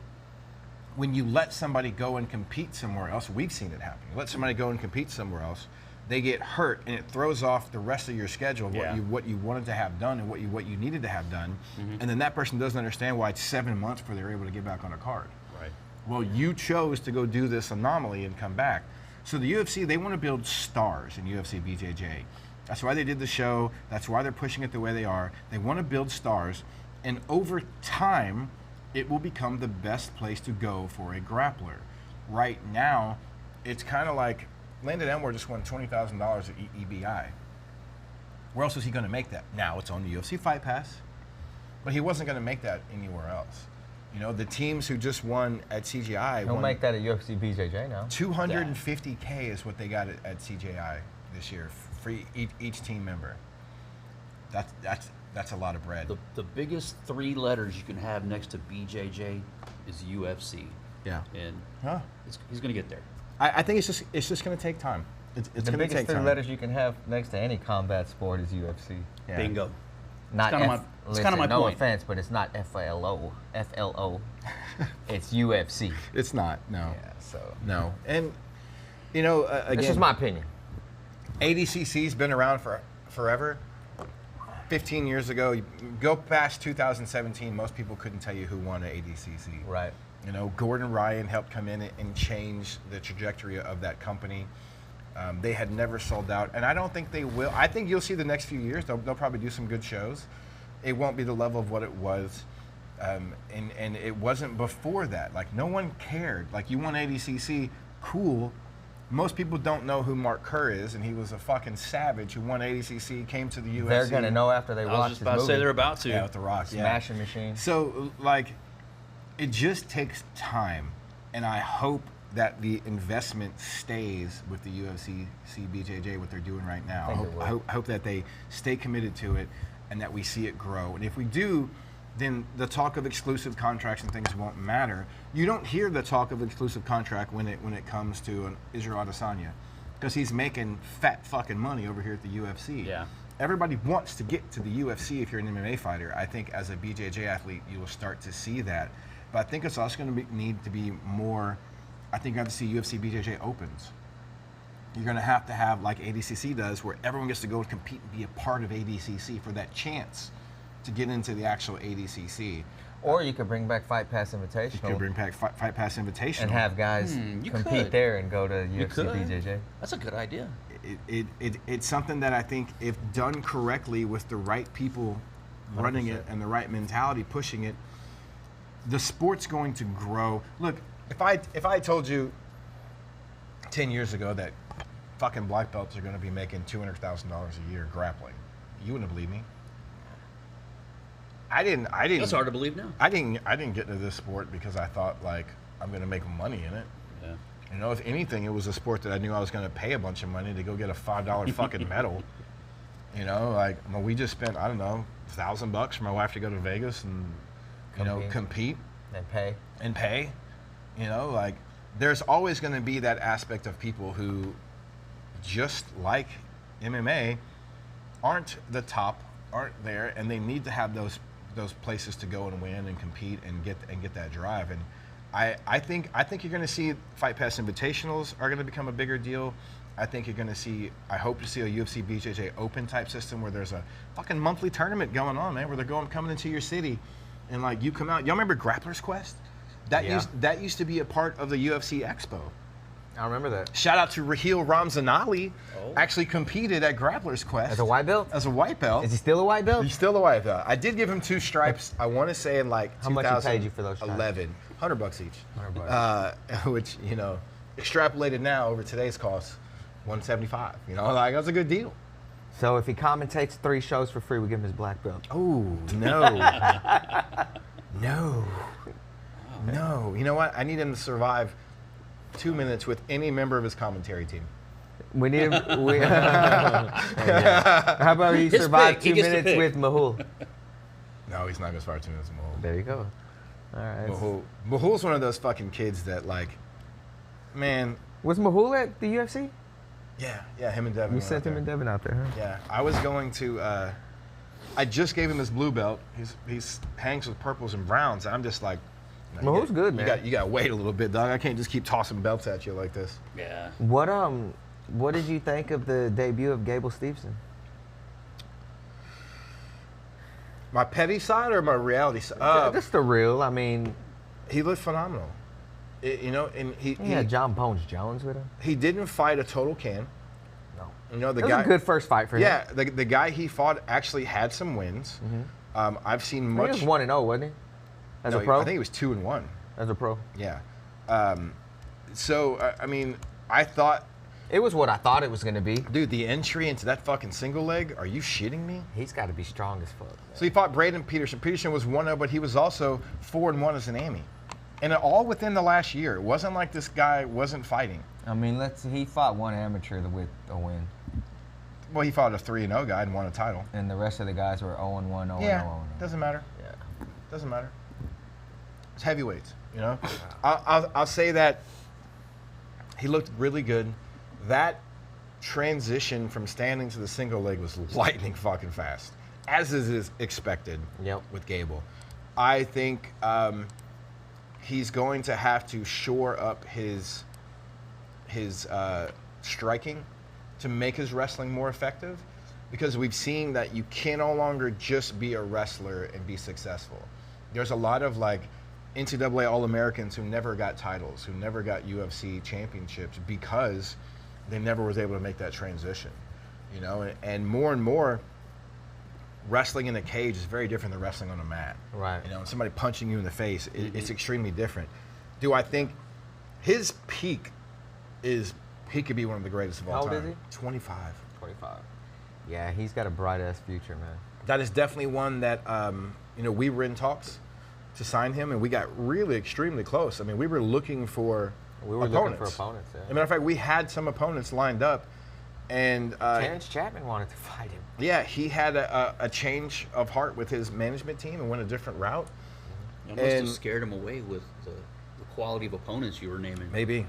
when you let somebody go and compete somewhere else, we've seen it happen. You let somebody go and compete somewhere else, they get hurt, and it throws off the rest of your schedule, what you wanted to have done and what you needed to have done, and then that person doesn't understand why it's 7 months before they're able to get back on a card. Right. Well, you chose to go do this anomaly and come back. So the UFC, they want to build stars in UFC BJJ. That's why they did the show. That's why they're pushing it the way they are. They want to build stars, and over time, it will become the best place to go for a grappler. Right now, it's kind of like Landon Elmore just won $20,000 at EBI. Where else was he going to make that? Now it's on the UFC Fight Pass, but he wasn't going to make that anywhere else. You know, the teams who just won at CGI He'll won make that at UFC BJJ now. $250K is what they got at CGI this year for each team member. That's a lot of bread. The biggest 3 letters you can have next to BJJ is UFC. Yeah. And he's going to get there. I think it's just going to take time. It's The going to biggest take 3 time. letters you can have next to any combat sport is UFC. Yeah. Bingo. Not kinda my- it's kinda my no point. offense, but it's not FLO. It's UFC. It's not. No. Yeah, so No. And you know, again, this is my opinion. ADCC's been around for forever. 15 years ago, you go past 2017, most people couldn't tell you who won an ADCC. Right. You know, Gordon Ryan helped come in and change the trajectory of that company. They had never sold out, and I don't think they will. I think you'll see the next few years, they'll probably do some good shows. It won't be the level of what it was, and it wasn't before that. Like, no one cared. Like, you won ADCC, cool. Most people don't know who Mark Kerr is, and he was a fucking savage who won ADCC, came to the UFC. They're gonna know after they I watch was just this about to say movie. they're about to. Yeah, with The Rock. Yeah. Smashing Machine. So, like, it just takes time, and I hope that the investment stays with the UFC CBJJ, what they're doing right now. I think it will. I hope that they stay committed to it and that we see it grow. And if we do, then the talk of exclusive contracts and things won't matter. You don't hear the talk of exclusive contract when it comes to an Israel Adesanya, because he's making fat fucking money over here at the UFC. Yeah. Everybody wants to get to the UFC if you're an MMA fighter. I think as a BJJ athlete, you will start to see that. But I think it's also going to need to be more. I think you have to see UFC BJJ Opens. You're going to have like ADCC does, where everyone gets to go and compete and be a part of ADCC for that chance to get into the actual ADCC. Or you could bring back Fight Pass You Invitational could bring back Fight Pass Invitational. and have guys you compete could. there and go to You UFC could. BJJ. That's a good idea. It's something that I think, if done correctly with the right people running it and the right mentality pushing it, the sport's going to grow. Look, if I told you 10 years ago that fucking black belts are going to be making $200,000 a year grappling, you wouldn't believe me. I didn't. That's hard to believe now. I didn't get into this sport because I thought, like, I'm going to make money in it. Yeah. You know, if anything, it was a sport that I knew I was going to pay a bunch of money to go get a $5 fucking medal. You know, like, well, we just spent, I don't know, $1,000 for my wife to go to Vegas and, you know, compete And pay. and pay. You know, like, there's always going to be that aspect of people who, just like MMA, aren't the top, aren't there, and they need to have those places to go and win and compete and get that drive. And I think you're going to see Fight Pass Invitationals are going to become a bigger deal. I think you're going to see, I hope to see a UFC BJJ Open type system where there's a fucking monthly tournament going on, man, where they're coming into your city and, like, you come out. Y'all remember Grappler's Quest? That used to be a part of the UFC Expo. I remember that. Shout out to Raheel Ramzanali. Actually competed at Grappler's Quest. As a white belt? As a white belt. Is he still a white belt? He's still a white belt. I did give him 2 stripes. I want to say in like How much he paid you for those stripes? 11. $100 each. $100. Which, you know, extrapolated now over today's cost, $175. You know, like that's a good deal. So if he commentates 3 shows for free, we give him his black belt. Oh, no. No. You know what? I need him to survive 2 minutes with any member of his commentary team. We need him. How about he survive 2 minutes with Mahul? No, he's not going to survive 2 minutes with Mahul. There you go. All right. Mahul's one of those fucking kids that, like, man. Was Mahul at the UFC? Yeah, him and Devin. You sent him and Devin out there, huh? Yeah, I was going to. I just gave him his blue belt. He's hangs with purples and browns. I'm just like, Mahul's good, man. You got to wait a little bit, dog. I can't just keep tossing belts at you like this. Yeah. What did you think of the debut of Gable Steveson? My petty side or my reality side? Just the real. I mean, he looked phenomenal. You know, and he had John Bones Jones with him. He didn't fight a total can. No. You know, It was a good first fight for him. Yeah, the guy he fought actually had some wins. Mm-hmm. I've seen much. He was 1-0, wasn't he? As a pro? I think he was 2-1. As a pro. Yeah. So I mean, I thought. It was what I thought it was going to be. Dude, the entry into that fucking single leg, are you shitting me? He's got to be strong as fuck. Man. So he fought Braden Peterson. Peterson was 1-0, but he was also 4-1 as an AMI. And all within the last year. It wasn't like this guy wasn't fighting. I mean, he fought one amateur with a win. Well, he fought a 3-0 guy and won a title. And the rest of the guys were 0-1, 0-0, Yeah, 0-0. doesn't matter. Yeah. Doesn't matter. It's heavyweights, you know? I'll say that he looked really good. That transition from standing to the single leg was lightning fucking fast, as is expected with Gable. I think he's going to have to shore up his striking to make his wrestling more effective, because we've seen that you can no longer just be a wrestler and be successful. There's a lot of like NCAA All-Americans who never got titles, who never got UFC championships because they never was able to make that transition, you know. And more, wrestling in a cage is very different than wrestling on a mat. Right. You know, somebody punching you in the face, it's extremely different. Do I think his peak is he could be one of the greatest of all time? How old is he? 25. 25. Yeah, he's got a bright ass future, man. That is definitely one that you know, we were in talks to sign him, and we got really extremely close. I mean, we were looking for opponents. Looking for opponents, yeah. As a matter of fact, we had some opponents lined up, and Terrence Chapman wanted to fight him. yeah, he had a change of heart with his management team and went a different route. You must have scared him away with the quality of opponents you were naming. Maybe,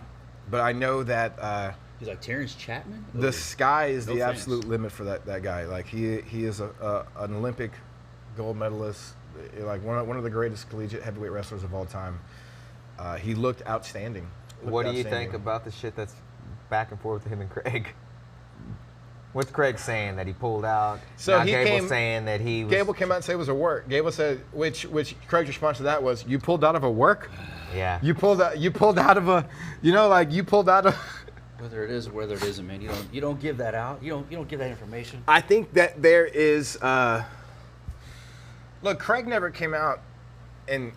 but I know that He's like, Terrence Chapman? the sky is No the thanks. absolute limit for that guy. Like he is an Olympic gold medalist, like one of the greatest collegiate heavyweight wrestlers of all time. He looked outstanding. What do you think about the shit that's back and forth with him and Craig? What's Craig saying, that he pulled out? So now he Gable's came- saying that he was. Gable came out and said it was a work. Gable said, which Craig's response to that was, "You pulled out of a work? Yeah. You pulled out of a, you know, like you pulled out of." Whether it is or whether it isn't, man, you don't give that out. You don't give that information. I think that there is. Look, Craig never came out, and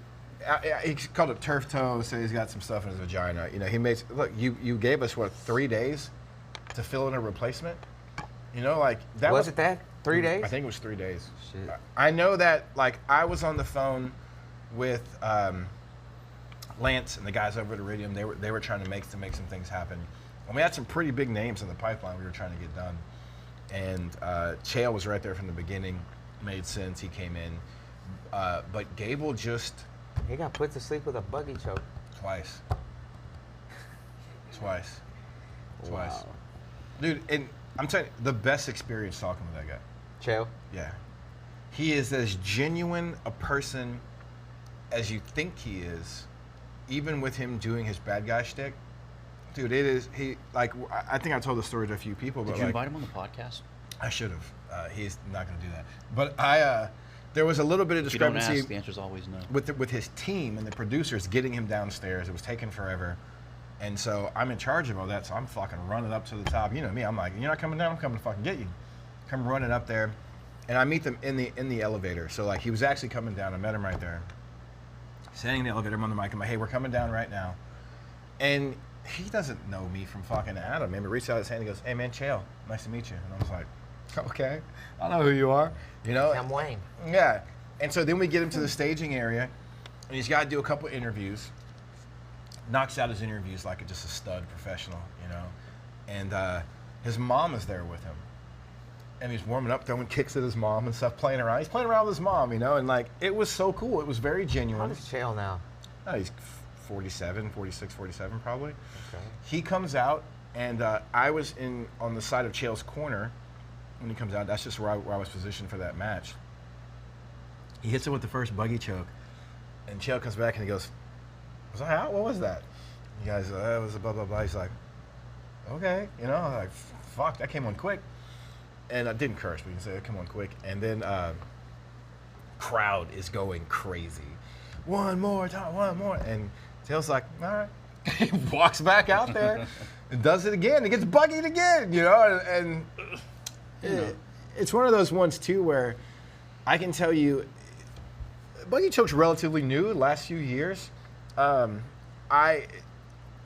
he called it turf toe. Said he's got some stuff in his vagina. You know, he makes. Look, you gave us what, 3 days to fill in a replacement. You know, like that Was it that? 3 days? I think it was 3 days. Shit. I know that. Like I was on the phone with Lance and the guys over at Iridium. They were trying to make some things happen. And we had some pretty big names in the pipeline we were trying to get done. And Chael was right there from the beginning. Made sense. He came in. But Gable just He got put to sleep with a buggy choke. twice. Wow. Dude, and I'm telling you, the best experience talking with that guy. Chael? Yeah. He is as genuine a person as you think he is, even with him doing his bad guy shtick. Dude, I think I told the story to a few people, but Did you invite him on the podcast? I should have. He's not going to do that. But there was a little bit of If you don't discrepancy ask, the answer's always no. with his team and the producers getting him downstairs. It was taking forever. And so I'm in charge of all that, so I'm fucking running up to the top. You know me, I'm like, you're not coming down, I'm coming to fucking get you. Come running up there, and I meet them in the elevator. So like he was actually coming down. I met him right there. Standing in the elevator, I'm on the mic. I'm like, hey, we're coming down right now. And he doesn't know me from fucking Adam. Maybe reached out his hand and goes, hey man, Chael, nice to meet you. And I was like, okay, I know who you are. You know? I'm Wayne. Yeah. And so then we get him to the staging area, and he's got to do a couple interviews. Knocks out his interviews like just a stud professional, you know. And his mom is there with him. And he's warming up, throwing kicks at his mom and stuff, playing around. He's playing around with his mom, you know, and like, it was so cool. It was very How genuine. does Chael now? Oh, he's 46, 47 probably. Okay. He comes out, and I was on the side of Chael's corner when he comes out. That's just where I was positioned for that match. He hits him with the first buggy choke, and Chael comes back and he goes, was I out? What was that? You guys, it was a blah, blah, blah. He's like, okay, you know, I'm like, fuck, that came on quick. And I didn't curse, but you can say it came on quick. And then crowd is going crazy. One more time, one more. And Chael's like, all right. He walks back out there and does it again. He gets buggied again, you know? And it's one of those ones, too, where I can tell you, buggy choke's relatively new, the last few years.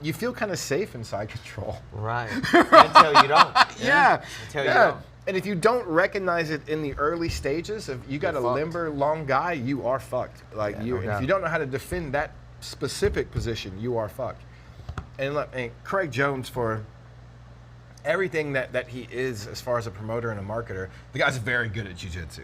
You feel kind of safe inside control. Right. Until you don't. Yeah. Until you don't. And if you don't recognize it in the early stages, if you got You're a fucked. limber, long guy, you are fucked. Like Yeah, you, no if doubt. you don't know how to defend that specific position, you are fucked. And look, and Craig Jones, for everything that he is as far as a promoter and a marketer, the guy's very good at jiu-jitsu.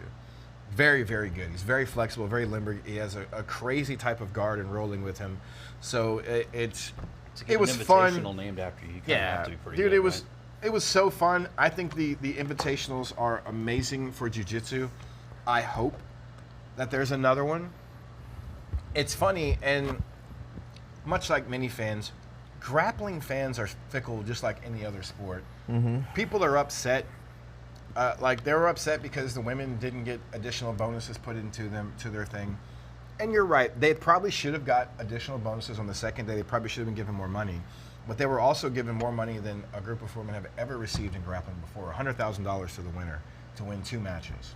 Very, very good. He's very flexible, very limber. He has a crazy type of guard and rolling with him. So It's like it was an fun. invitational named after you. You kinda Yeah, have to be pretty dude, good, it was right? it was so fun. I think the invitationals are amazing for jiu-jitsu. I hope that there's another one. It's funny, and much like many fans, grappling fans are fickle just like any other sport. People are upset. Like they were upset because the women didn't get additional bonuses put into their thing. And you're right. They probably should have got additional bonuses on the second day. They probably should have been given more money. But they were also given more money than a group of women have ever received in grappling before. $100,000 to the winner to win 2 matches.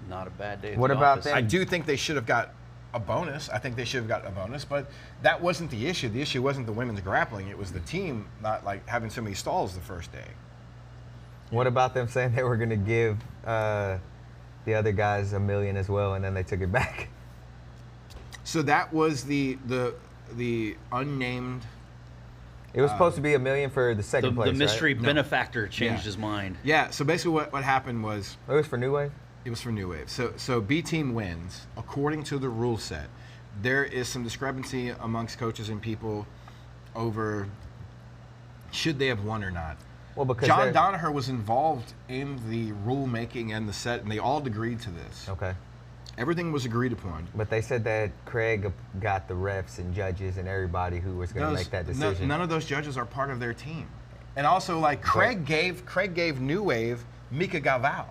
Not a bad day. At What the about office. them? I do think they should have got a bonus. I think they should have got a bonus, but that wasn't the issue. The issue wasn't the women's grappling. It was the team not like having so many stalls the first day. What about them saying they were going to give the other guys $1 million as well, and then they took it back? So that was the unnamed. It was supposed to be $1 million for the second place, The mystery right? benefactor changed Yeah. his mind. Yeah. So basically, what happened was It was for New Wave? it was for New Wave. So B team wins according to the rule set. There is some discrepancy amongst coaches and people over should they have won or not. Well, because John they're- Danaher was involved in the rule making and the set, and they all agreed to this. Okay. Everything was agreed upon. But they said that Craig got the refs and judges and everybody who was going to make that decision. None of those judges are part of their team. And also, like Craig gave New Wave Mika Galvao.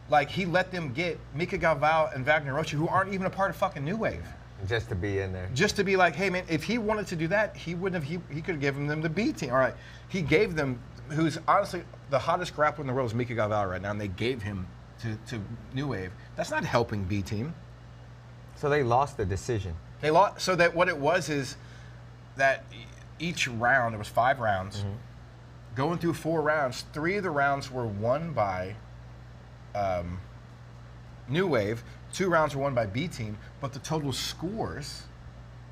Like he let them get Mika Galvao and Wagner Rocha, who aren't even a part of fucking New Wave. Just to be in there. Just to be like, hey man, if he wanted to do that, he wouldn't have. He could have given them the B team. All right, he gave them, who's honestly the hottest grappler in the world is Mika Galvao right now, and they gave him to New Wave. That's not helping B team. So they lost the decision. They lost. So that what it was is that each round, it was 5 rounds. Going through 4 rounds, 3 of the rounds were won by New Wave. 2 rounds were won by B team, but the total scores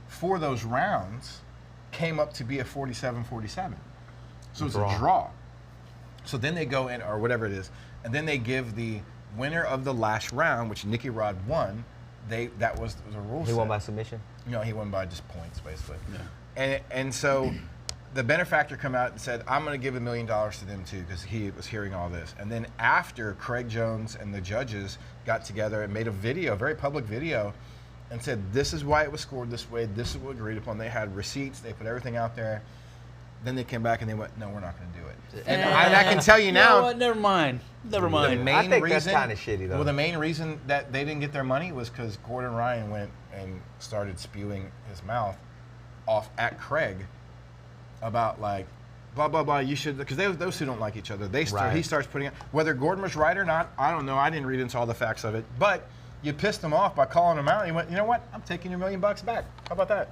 for those rounds came up to be a 47-47. So it's a draw. So then they go in, or whatever it is, and then they give the winner of the last round, which Nicky Rod won. That was the rule. He won by submission? No, he won by just points, basically. Yeah. And so the benefactor come out and said, I'm going to give $1 million to them too, because he was hearing all this. And then after Craig Jones and the judges got together and made a video, a very public video, and said, this is why it was scored this way, this is what we agreed upon. They had receipts, they put everything out there. Then they came back and they went, no, we're not going to do it. And I can tell you know now. what? Never mind. The main I think reason, that's kinda shitty, though. Well, the main reason that they didn't get their money was because Gordon Ryan went and started spewing his mouth off at Craig about like, blah, blah, blah, you should, because those two don't like each other. Right. He starts putting it, whether Gordon was right or not, I don't know. I didn't read into all the facts of it. But you pissed him off by calling him out. And he went, you know what? I'm taking your $1 million back. How about that?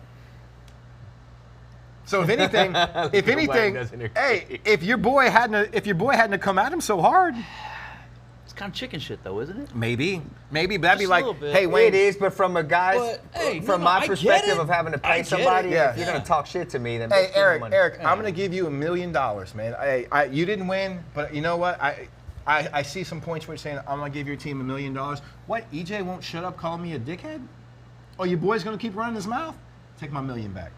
So if anything, hey, if your boy hadn't come at him so hard, It's kind of chicken shit, though, isn't it? maybe, but that'd be Just a like, little bit. hey, Wayne, It is, but from a guy's, But, hey, from no, my I get perspective it. of having to I pay get somebody, it. Yeah. if you're gonna talk shit to me, then hey, just give me money. Eric, I'm gonna give you $1 million, man. You didn't win, but you know what? I see some points where you're saying I'm gonna give your team $1 million. What? EJ won't shut up calling me a dickhead? Oh, your boy's gonna keep running his mouth? Take my $1 million back.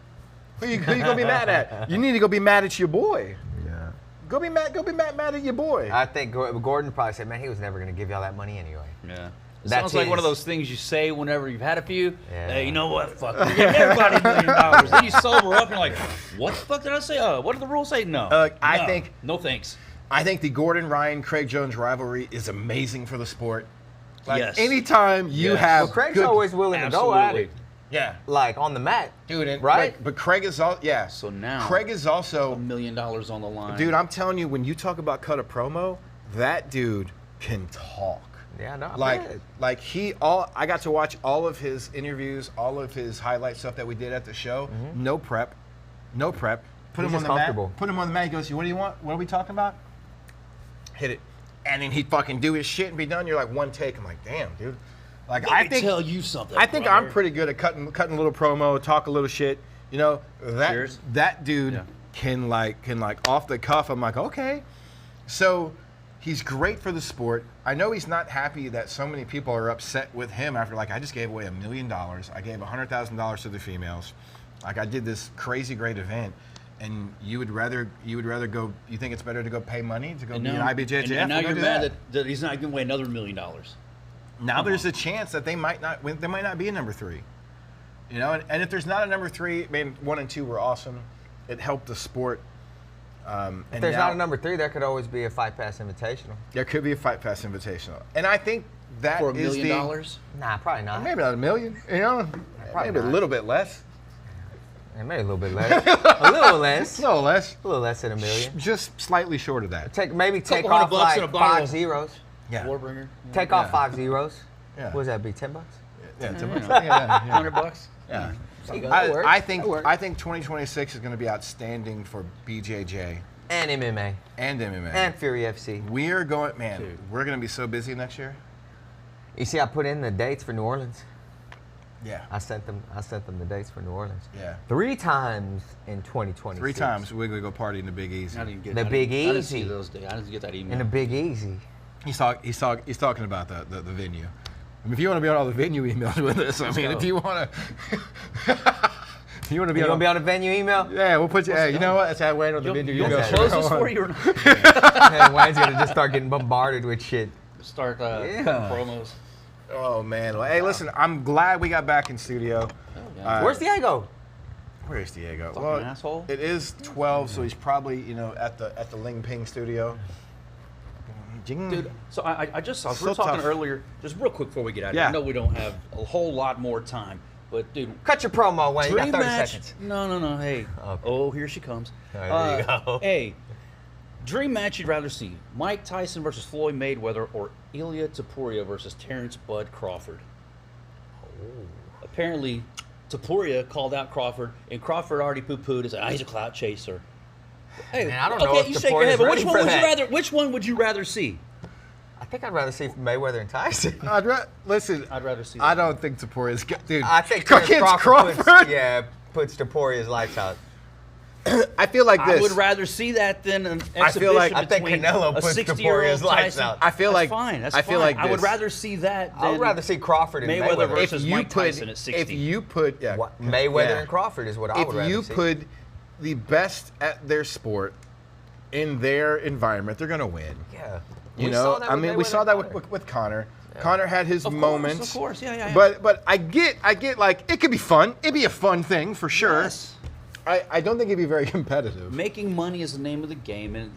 Who you gonna be mad at? You need to go be mad at your boy. Yeah. Go be mad at your boy. I think Gordon probably said, man, he was never gonna give y'all that money anyway. Yeah. It That's sounds like one of his. those things you say whenever you've had a few. Yeah. Hey, you know what? Fuck. We're giving everybody $1 million. Then you sober up and you're like, what the fuck did I say? What did the rules say? No. I think- No thanks. I think the Gordon Ryan Craig Jones rivalry is amazing for the sport. Like Yes. anytime you Yes. have Well, Craig's good, always willing to go at Absolutely. it, yeah. like on the mat. Dude, and Right? But Craig is all So now Craig is also $1 million on the line. dude. I'm telling you, when you talk about cut a promo, that dude can talk. Yeah, no, I bet. Like I got to watch all of his interviews, all of his highlight stuff that we did at the show. No prep. Put He's him on just the comfortable. mat. Put him on the mat. He goes, "What do you want? What are we talking about?" Hit it, and then he'd fucking do his shit and be done. You're like one take. I'm like, damn, dude. Like Let me tell you something. I think brother. I'm pretty good at cutting a little promo, talk a little shit. You know, Cheers. that dude Yeah. can off the cuff. I'm like, okay. So he's great for the sport. I know he's not happy that so many people are upset with him after I just gave away $1 million. I gave $100,000 to the females. Like I did this crazy great event. And you would rather go? You think it's better to go pay money to go be an IBJJF? And now We'll go you're do mad that he's not giving away another $1 million. Now there's a chance that they might not win. There might not be a number 3. You know, and if there's not a number 3, I mean, 1 and 2 were awesome. It helped the sport. If there's not a number 3, there could always be a Fight Pass Invitational. There could be a Fight Pass Invitational, and I think that For $1 is million? Nah, probably not. maybe not $1 million. You know, Probably maybe not. a little bit less. Yeah, maybe a little bit less. A little less. No less. A little less than $1 million. Just slightly short of that. Take $200 off bucks and like a bottle 5 of- zeros. Yeah. Warbringer. Take off 5 zeros. Yeah. What does that be? $10? Yeah. Yeah. $100. Yeah. That works. I think That works. 2026 is going to be outstanding for BJJ And MMA. and MMA. And Fury FC. we are going, man. Dude. We're going to be so busy next year. You see, I put in the dates for New Orleans. Yeah. I sent them the dates for New Orleans. Yeah. 3 times in 2026. 3 times we're going to go party in the Big Easy. I didn't get The I Big didn't- I didn't see Easy. those days. I didn't get that email. In the Big Easy. He's talking about the venue. I mean, if you want to be on all the venue emails with us, I mean, go. if you want to, if you want to be You on, gonna be on the venue email? yeah, we'll put you. Hey, you know what? That's how Wayne on the venue You'll emails. close this for you or not? And Wayne's gonna just start getting bombarded with shit. Start cutting promos. Oh man. Well, hey, listen, I'm glad we got back in studio. Yeah. Where's Diego? Where's Diego? Fucking asshole. It is 12, so he's probably at the Ling Ping studio. Dude, so I just saw, we So were talking tough. earlier, just real quick before we get out of here. Yeah. I know we don't have a whole lot more time, but dude, Cut your promo, Wayne. You got dream 30 match. seconds. No, hey. Okay. Oh, here she comes. There you go. Hey, dream match you'd rather see: Mike Tyson versus Floyd Mayweather, or Ilya Topuria versus Terrence Bud Crawford. Apparently, Topuria called out Crawford, and Crawford already poo-pooed and said, he's a clout chaser. Hey, Man, I don't know okay, if you shake your head, Topuria's but ready for that. which one would you rather see? I think I'd rather see Mayweather and Tyson. Listen, I'd rather see I that. don't think Taporia's good, dude. I think Against Terrence Crawford puts Topuria's lights out. I feel like this. I would rather see that than an exhibition I feel like- I think between Canelo a puts 60-year-old Topuria's lights Tyson. out. I feel That's like- fine. That's I feel fine. like I would this. rather see that than I would rather see Crawford and Mayweather Mayweather. versus Mike Tyson at 60. If you put Mayweather yeah. and Crawford is what I would rather If you see. put the best at their sport in their environment, they're gonna win. Yeah. You We know, saw that I with mean, we Mayweather saw that and Conor. with Conor. Conor had his Of course, moments. of course. Yeah. But I get like it could be fun. It'd be a fun thing for sure. Yes. I don't think it'd be very competitive. Making money is the name of the game, and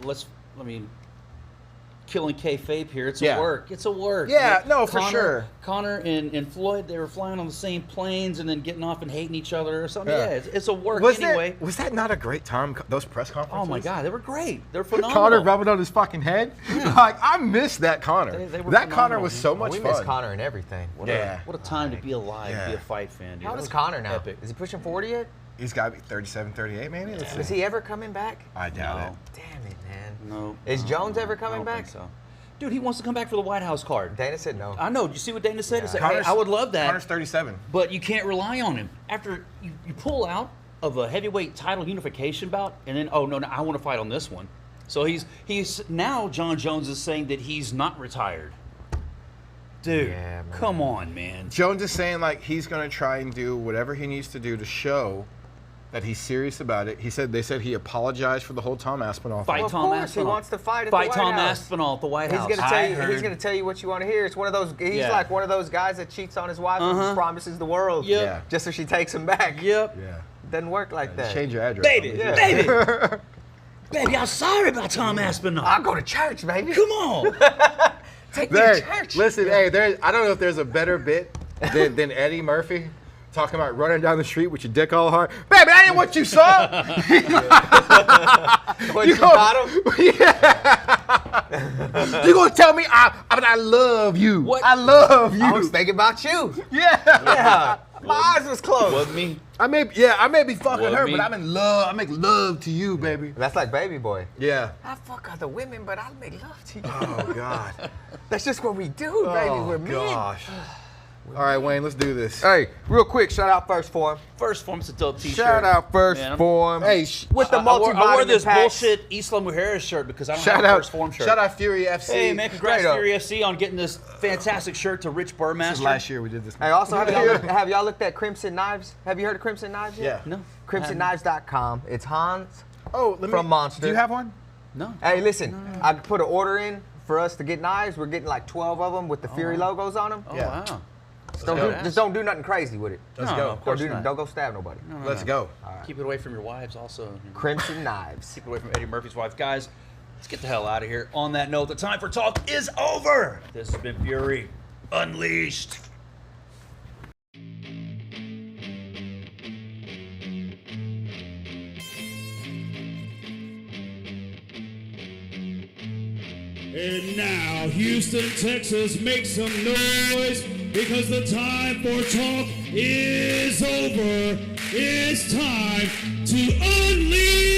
killing kayfabe here. It's Yeah. a work. It's a work. Yeah, Like, no, for sure. Connor and Floyd, they were flying on the same planes and then getting off and hating each other or something. Yeah. Yeah, it's a work Was anyway. that not a great time? Those press conferences. Oh my God, they were great. They're phenomenal. Connor rubbing on his fucking head. Like I miss that Connor. They were that Connor phenomenal, was man. so much we fun. miss Connor and everything. What Yeah. a time to be alive, Yeah. be a fight fan. Dude. How That old is was Connor now? Epic. Is he pushing 40 yet? He's got to be 37, 38 maybe. Let's Is see. he ever coming back? I doubt No. it. Damn it, man. No. Is Jones ever I coming don't back? think so. Dude, he wants to come back for the White House card. Dana said no. I know. Did you see what Dana said? He Yeah. said, hey, I would love that. Connor's 37. But you can't rely on him. After you pull out of a heavyweight title unification bout, and then, no, I want to fight on this one. So he's now John Jones is saying that he's not retired. Dude, Yeah, man. come on, man. Jones is saying like he's going to try and do whatever he needs to do to show that he's serious about it. They said he apologized for the whole Tom Aspinall Fight thing. of Tom course, Aspinall. he wants to fight at the Fight White Tom House. Aspinall at the White He's House. gonna I tell you. heard. He's gonna tell you what you want to hear. It's one of those. He's Yeah. like one of those guys that cheats on his wife Uh-huh. and promises the world. Yep. Yeah. Just so she takes him back. Yep. Yeah. Doesn't work like that. Change your address. Baby, Yeah. baby. Baby, I'm sorry about Tom Aspinall. I'll go to church, baby. Come on. Take me to Hey, church. listen, I don't know if there's a better bit than Eddie Murphy talking about running down the street with your dick all hard. Baby, that ain't what you saw. What, you got him? You gonna tell me I love you? What? I love you. I was thinking about you. Yeah. Yeah. My eyes was closed. Wasn't me. I may be fucking What, her, me? but I'm in love. I make love to you, baby. That's like Baby Boy. Yeah. I fuck other women, but I'll make love to you. Oh God. That's just what we do, baby. Oh We're men. gosh. All right, Wayne, let's do this. Hey, real quick, shout out First Form. First Form, it's a dope t-shirt. Shout out First Man, I'm- Form. Hey, with the I wore multivitamin this packs. bullshit Isla Mujeres shirt because I don't have shout a out, First Form shirt. shout out Fury FC. Hey, man, congrats Straight up. Fury FC on getting this fantastic shirt to Rich Burmaster. This is last year we did this. Hey, also, have y'all looked at Crimson Knives? Have you heard of Crimson Knives yet? Yeah. No. CrimsonKnives.com. It's Hans. Oh, From Monster. Do you have one? No. Hey, listen, I put an order in for us to get knives. We're getting like 12 of them with the Fury logos on them. Oh, Yeah. wow. Just don't do nothing crazy with it. Let's No, go. of course Don't not. go stab nobody. Let's go. Keep it away from your wives also. Crimson Knives. Keep it away from Eddie Murphy's wife. Guys, let's get the hell out of here. On that note, the time for talk is over. This has been Fury Unleashed. And now, Houston, Texas, make some noise because the time for talk is over. It's time to unleash